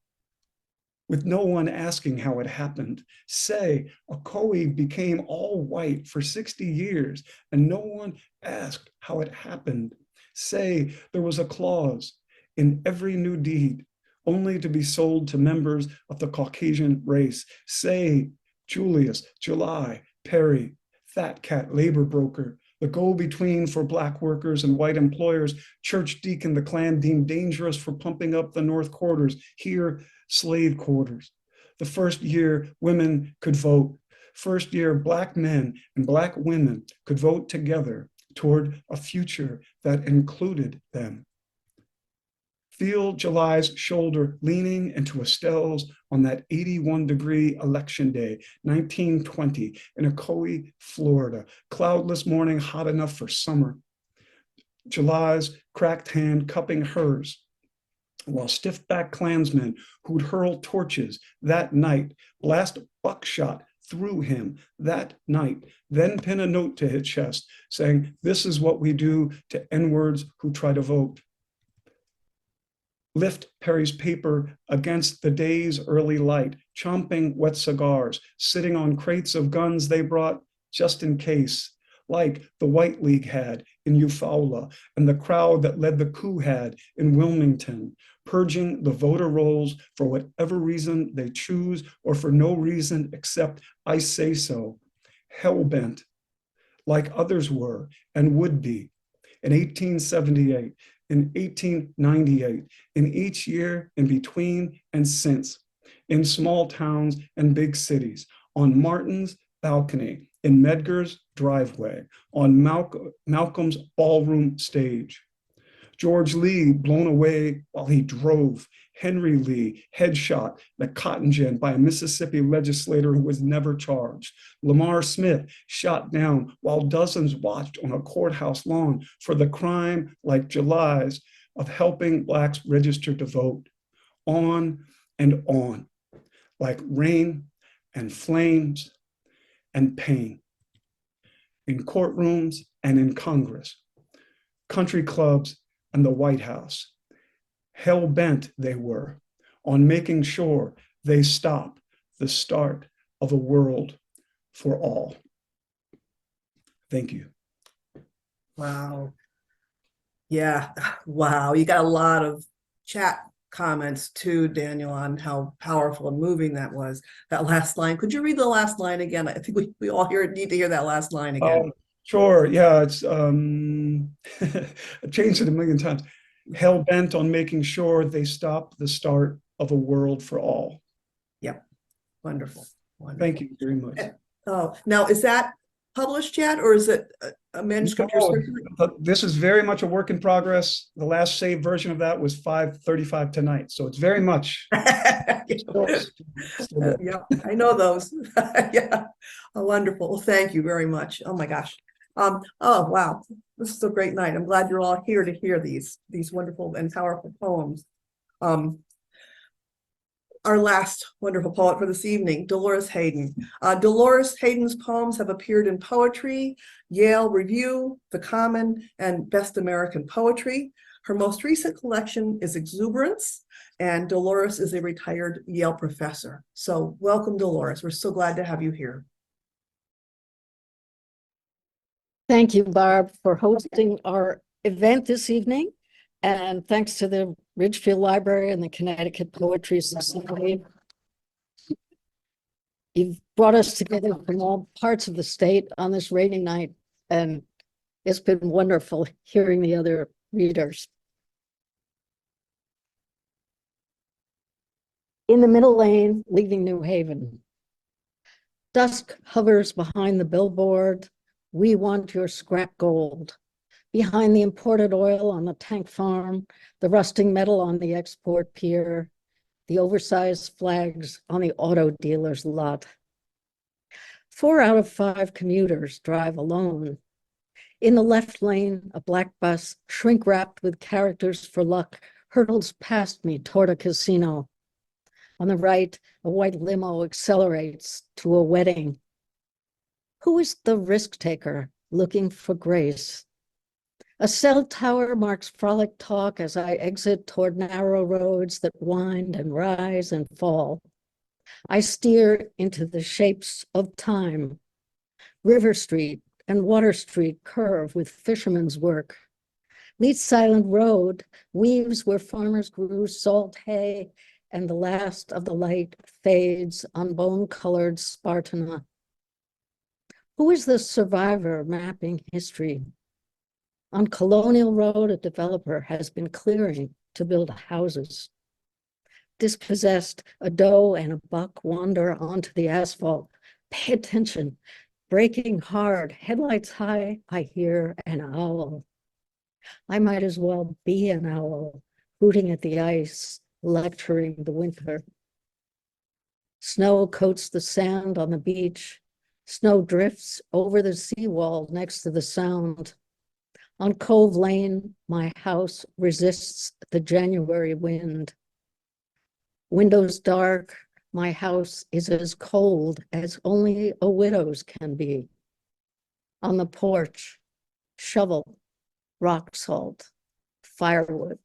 with no one asking how it happened. Say Ocoee became all white for 60 years, and no one asked how it happened. Say there was a clause in every new deed, only to be sold to members of the Caucasian race. Say Julius, July, Perry, Fat Cat labor broker, the go-between for Black workers and white employers, church deacon the Klan deemed dangerous for pumping up the North Quarters, here slave quarters. The first year women could vote. First year Black men and Black women could vote together toward a future that included them. Feel July's shoulder leaning into Estelle's on that 81-degree election day, 1920, in Ocoee, Florida. Cloudless morning, hot enough for summer. July's cracked hand cupping hers, while stiff-backed Klansmen who'd hurl torches that night, blast buckshot through him that night, then pin a note to his chest saying, "This is what we do to N-words who try to vote." Lift Perry's paper against the day's early light, chomping wet cigars, sitting on crates of guns they brought just in case, like the White League had in Eufaula and the crowd that led the coup had in Wilmington, purging the voter rolls for whatever reason they choose or for no reason except I say so, hell-bent, like others were and would be in 1878, in 1898, in each year in between and since, in small towns and big cities, on Martin's balcony, in Medgar's driveway, on Malcolm's ballroom stage. George Lee blown away while he drove. Henry Lee headshot the cotton gin by a Mississippi legislator who was never charged. Lamar Smith shot down while dozens watched on a courthouse lawn for the crime like July's of helping Blacks register to vote. On and on, like rain and flames and pain. In courtrooms and in Congress, country clubs and the White House. Hell-bent they were on making sure they stop the start of a world for all. Thank you. Wow. Yeah, wow. You got a lot of chat comments too, Daniel, on how powerful and moving that was. That last line. Could you read the last line again? I think we all need to hear that last line again. Sure, yeah, it's I've changed it a million times. Hell-bent on making sure they stop the start of a world for all. Yep. Wonderful. Wonderful. Thank you very much. Oh, now is that published yet, or is it a manuscript you're circulating? This is very much a work in progress. The last saved version of that was 5:35 tonight, so it's very much. Yeah, I know those. Yeah, oh, wonderful. Well, thank you very much. Oh my gosh. Oh wow, this is a great night. I'm glad you're all here to hear these wonderful and powerful poems. Our last wonderful poet for this evening, Dolores Hayden. Dolores Hayden's poems have appeared in Poetry, Yale Review, The Common, and Best American Poetry. Her most recent collection is Exuberance, and Dolores is a retired Yale professor. So welcome, Dolores. We're so glad to have you here. Thank you, Barb, for hosting our event this evening. And thanks to the Ridgefield Library and the Connecticut Poetry Society. You've brought us together from all parts of the state on this rainy night, and it's been wonderful hearing the other readers. In the middle lane, leaving New Haven. Dusk hovers behind the billboard. We want your scrap gold. Behind the imported oil on the tank farm, the rusting metal on the export pier, the oversized flags on the auto dealer's lot. 4 out of 5 commuters drive alone. In the left lane, a black bus, shrink-wrapped with characters for luck, hurtles past me toward a casino. On the right, a white limo accelerates to a wedding. Who is the risk taker looking for grace? A cell tower marks frolic talk as I exit toward narrow roads that wind and rise and fall. I steer into the shapes of time. River Street and Water Street curve with fishermen's work. Leeds Silent Road weaves where farmers grew salt hay, and the last of the light fades on bone-colored Spartina. Who is the survivor mapping history? On Colonial Road, a developer has been clearing to build houses. Dispossessed, a doe and a buck wander onto the asphalt. Pay attention, braking hard, headlights high, I hear an owl. I might as well be an owl, hooting at the ice, lecturing the winter. Snow coats the sand on the beach. Snow drifts over the seawall next to the Sound. On Cove Lane, my house resists the January wind. Windows dark, my house is as cold as only a widow's can be. On the porch, shovel, rock salt, firewood.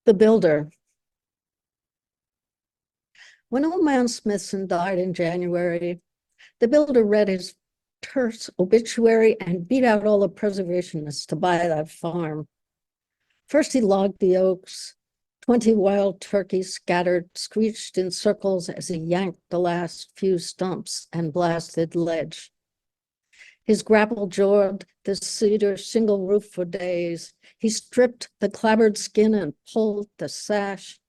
The Builder. When old man Smithson died in January, the builder read his terse obituary and beat out all the preservationists to buy that farm. First he logged the oaks. 20 wild turkeys scattered, screeched in circles as he yanked the last few stumps and blasted ledge. His grapple jawed the cedar shingle roof for days. He stripped the clabbered skin and pulled the sash,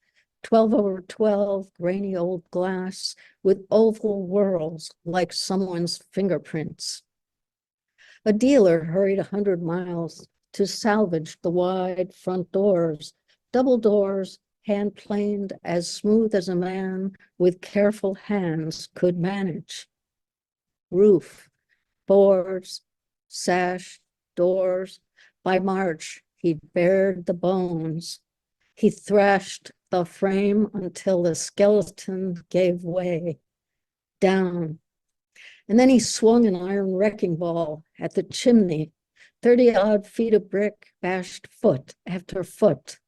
12 over 12, grainy old glass with oval whorls like someone's fingerprints. A dealer hurried 100 miles to salvage the wide front doors, double doors, hand-planed as smooth as a man with careful hands could manage. Roof, boards, sash, doors. By March, he bared the bones. He thrashed the frame until the skeleton gave way, down. And then he swung an iron wrecking ball at the chimney. 30-odd feet of brick bashed foot after foot.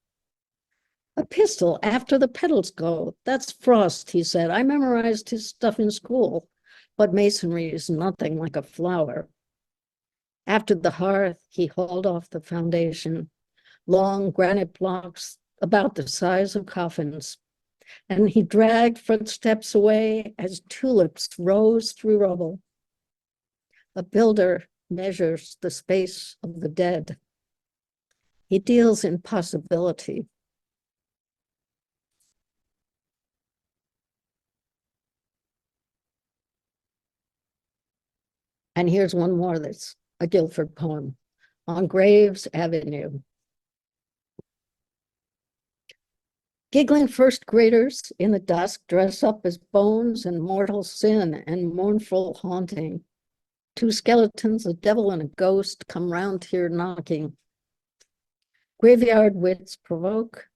A pistol after the pedals go. That's Frost, he said. I memorized his stuff in school, but masonry is nothing like a flower. After the hearth, he hauled off the foundation, long granite blocks about the size of coffins, and he dragged footsteps away as tulips rose through rubble. A builder measures the space of the dead. He deals in possibility. And here's one more that's a Guilford poem, On Graves Avenue. Giggling first graders in the dusk dress up as bones and mortal sin and mournful haunting. 2 skeletons, a devil and a ghost, come round here knocking. Graveyard wits provoke.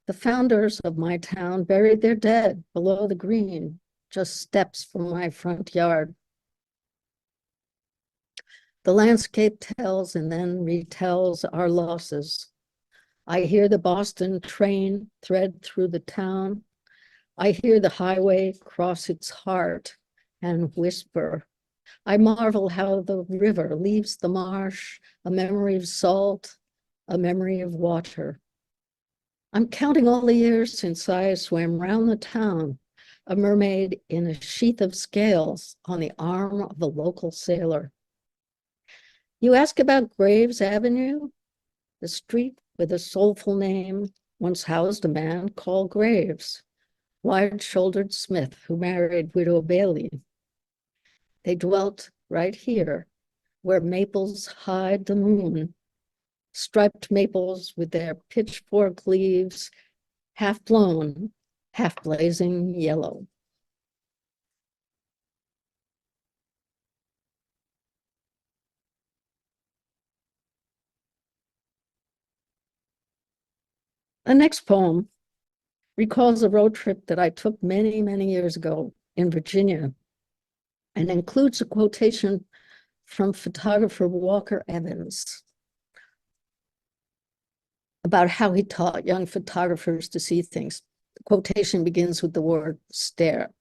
The founders of my town buried their dead below the green, just steps from my front yard. The landscape tells and then retells our losses. I hear the Boston train thread through the town. I hear the highway cross its heart and whisper. I marvel how the river leaves the marsh, a memory of salt, a memory of water. I'm counting all the years since I swam round the town, a mermaid in a sheath of scales on the arm of a local sailor. You ask about Graves Avenue? The street with a soulful name once housed a man called Graves, wide-shouldered Smith who married Widow Bailey. They dwelt right here, where maples hide the moon, striped maples with their pitchfork leaves, half blown, half blazing yellow. The next poem recalls a road trip that I took many, many years ago in Virginia and includes a quotation from photographer Walker Evans about how he taught young photographers to see things. The quotation begins with the word stare.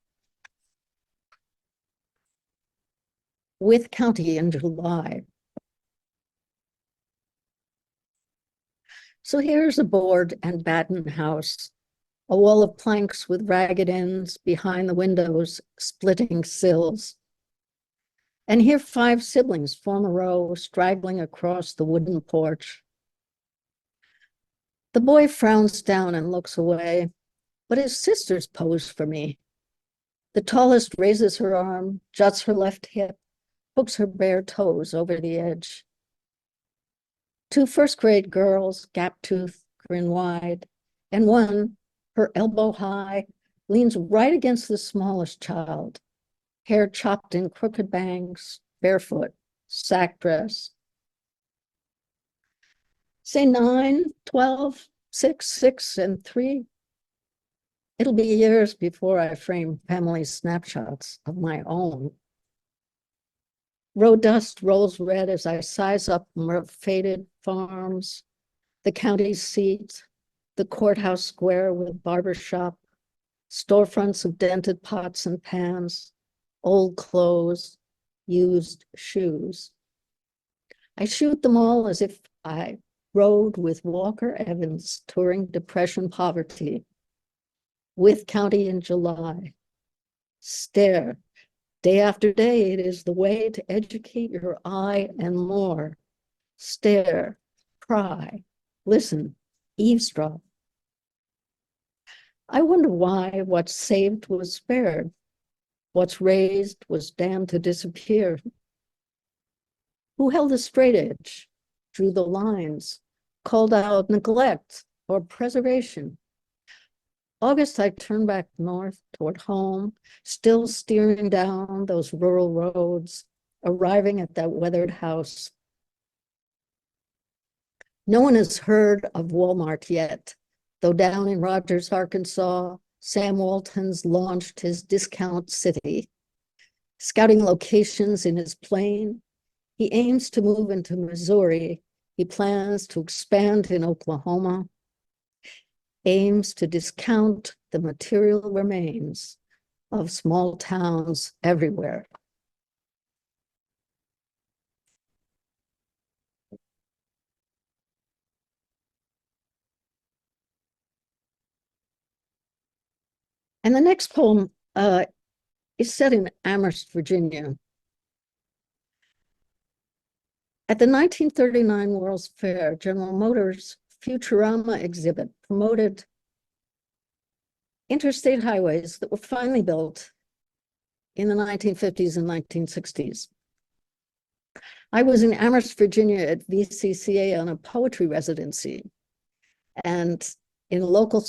With County in July. So here's a board and batten house, a wall of planks with ragged ends behind the windows, splitting sills. And here 5 siblings form a row, straggling across the wooden porch. The boy frowns down and looks away, but his sisters pose for me. The tallest raises her arm, juts her left hip, hooks her bare toes over the edge. Two first-grade girls, gap-toothed, grin wide, and one, her elbow high, leans right against the smallest child, hair chopped in crooked bangs, barefoot, sack dress. Say 9, 12, 6, 6, and 3. It'll be years before I frame family snapshots of my own. Road dust rolls red as I size up faded farms, the county seat, the courthouse square with barber shop, storefronts of dented pots and pans, old clothes, used shoes. I shoot them all as if I rode with Walker Evans touring Depression poverty, with county in July. Stare. Day after day, it is the way to educate your eye and more. Stare, cry, listen, eavesdrop. I wonder why what's saved was spared, what's raised was damned to disappear. Who held the straight edge, drew the lines, called out neglect or preservation? August, I turned back north toward home, still steering down those rural roads, arriving at that weathered house. No one has heard of Walmart yet, though down in Rogers, Arkansas, Sam Walton's launched his discount city. Scouting locations in his plane, he aims to move into Missouri. He plans to expand in Oklahoma, aims to discount the material remains of small towns everywhere. And the next poem is set in Amherst, Virginia. At the 1939 World's Fair, General Motors' Futurama exhibit promoted interstate highways that were finally built in the 1950s and 1960s. I was in Amherst, Virginia at VCCA on a poetry residency. And in a local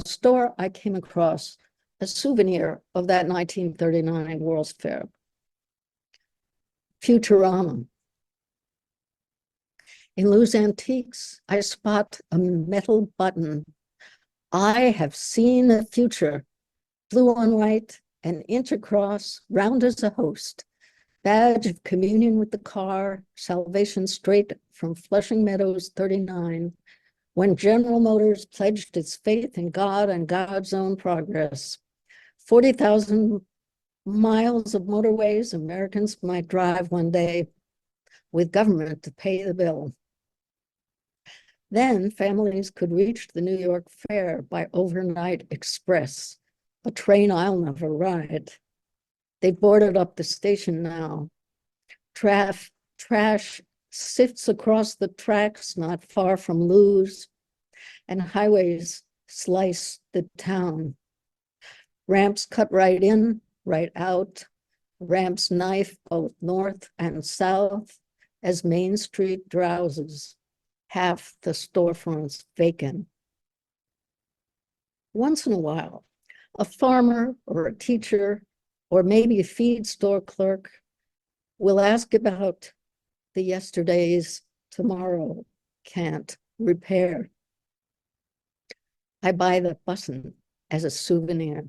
store, I came across a souvenir of that 1939 World's Fair. Futurama. In Lou's Antiques, I spot a metal button. I have seen the future, blue on white, an inch across, round as a host, badge of communion with the car, salvation straight from Flushing Meadows 39, when General Motors pledged its faith in God and God's own progress. 40,000 miles of motorways Americans might drive one day with government to pay the bill. Then families could reach the New York Fair by overnight express, a train I'll never ride. They boarded up the station now. Trash sifts across the tracks not far from Lou's, and highways slice the town. Ramps cut right in, right out. Ramps knife both north and south as Main Street drowses, half the storefronts vacant. Once in a while, a farmer or a teacher or maybe a feed store clerk will ask about the yesterdays tomorrow can't repair. I buy the button as a souvenir.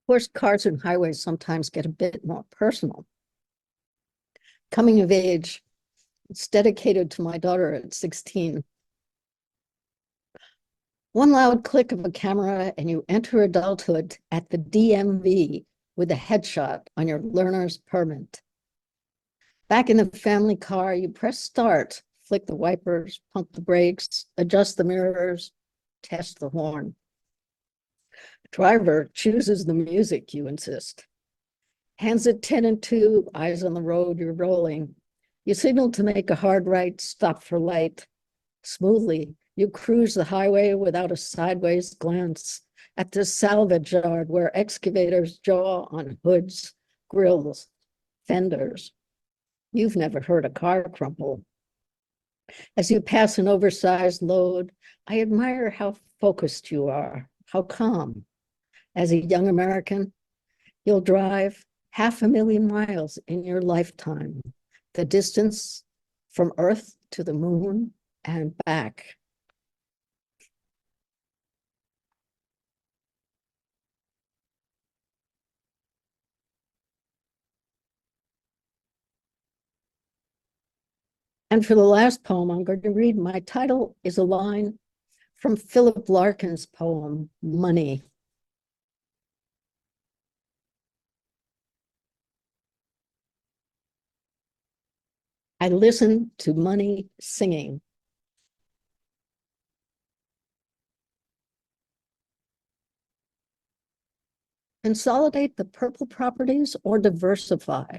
Of course, cars and highways sometimes get a bit more personal. Coming of age, it's dedicated to my daughter at 16. One loud click of a camera and you enter adulthood at the DMV with a headshot on your learner's permit. Back in the family car, you press start, flick the wipers, pump the brakes, adjust the mirrors, test the horn. Driver chooses the music, you insist. Hands at 10 and 2, eyes on the road, you're rolling. You signal to make a hard right, stop for light. Smoothly, you cruise the highway without a sideways glance at the salvage yard where excavators jaw on hoods, grills, fenders. You've never heard a car crumple. As you pass an oversized load, I admire how focused you are, how calm. As a young American, you'll drive 500,000 miles in your lifetime, the distance from Earth to the moon and back. And for the last poem I'm going to read, my title is a line from Philip Larkin's poem, Money. I listen to money singing. Consolidate the purple properties or diversify.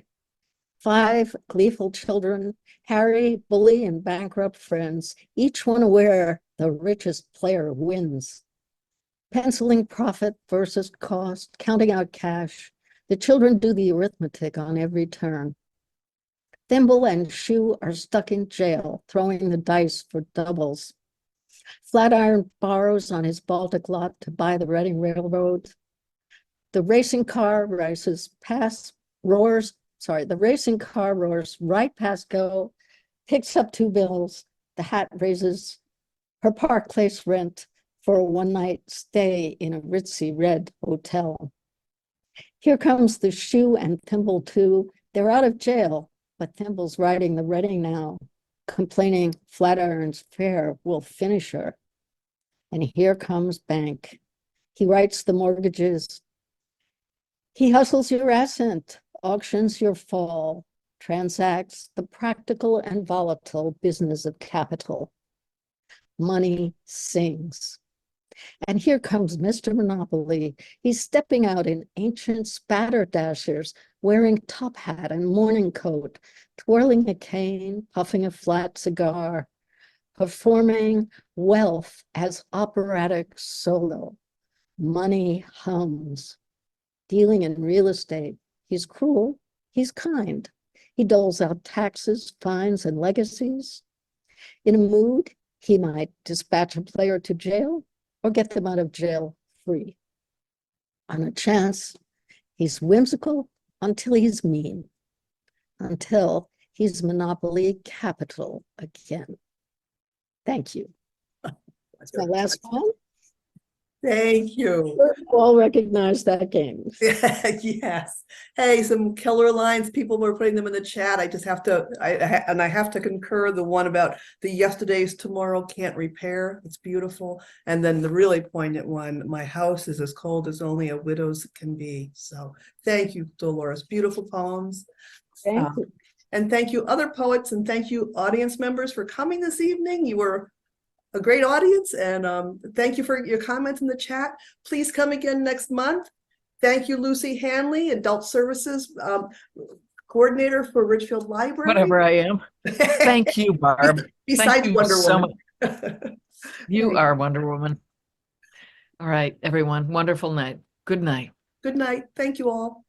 5 gleeful children, Harry, bully, and bankrupt friends, each one aware the richest player wins. Penciling profit versus cost, counting out cash. The children do the arithmetic on every turn. Thimble and Shoe are stuck in jail, throwing the dice for doubles. Flatiron borrows on his Baltic lot to buy the Reading Railroad. The racing car roars right past Go, picks up 2 bills. The hat raises her Park Place rent for a one-night stay in a ritzy red hotel. Here comes the Shoe and Thimble too. They're out of jail, but Thimble's riding the Reading now, complaining Flatiron's fare will finish her. And here comes Bank. He writes the mortgages. He hustles your ascent, auctions your fall, transacts the practical and volatile business of capital. Money sings. And here comes Mr. Monopoly. He's stepping out in ancient spatterdashers, wearing top hat and morning coat, twirling a cane, puffing a flat cigar, performing wealth as operatic solo. Money hums. Dealing in real estate, he's cruel, he's kind. He doles out taxes, fines, and legacies. In a mood, he might dispatch a player to jail or get them out of jail free. On a chance, he's whimsical until he's mean, until he's monopoly capital again. Thank you. That's my last one. Thank you. You all recognize that game. Yes. Hey, some killer lines. People were putting them in the chat. I just have to, I have to concur the one about the yesterday's tomorrow can't repair. It's beautiful. And then the really poignant one, my house is as cold as only a widow's can be. So thank you, Dolores. Beautiful poems. Thank you. And thank you, other poets, and thank you, audience members, for coming this evening. You were a great audience, and thank you for your comments in the chat. Please come again next month. Thank you, Lucy Hanley, Adult Services Coordinator for Ridgefield Library. Whatever I am. Thank you, Barb. Besides Thank you Wonder so Woman. much. You are Wonder Woman. All right, everyone. Wonderful night. Good night. Good night. Thank you all.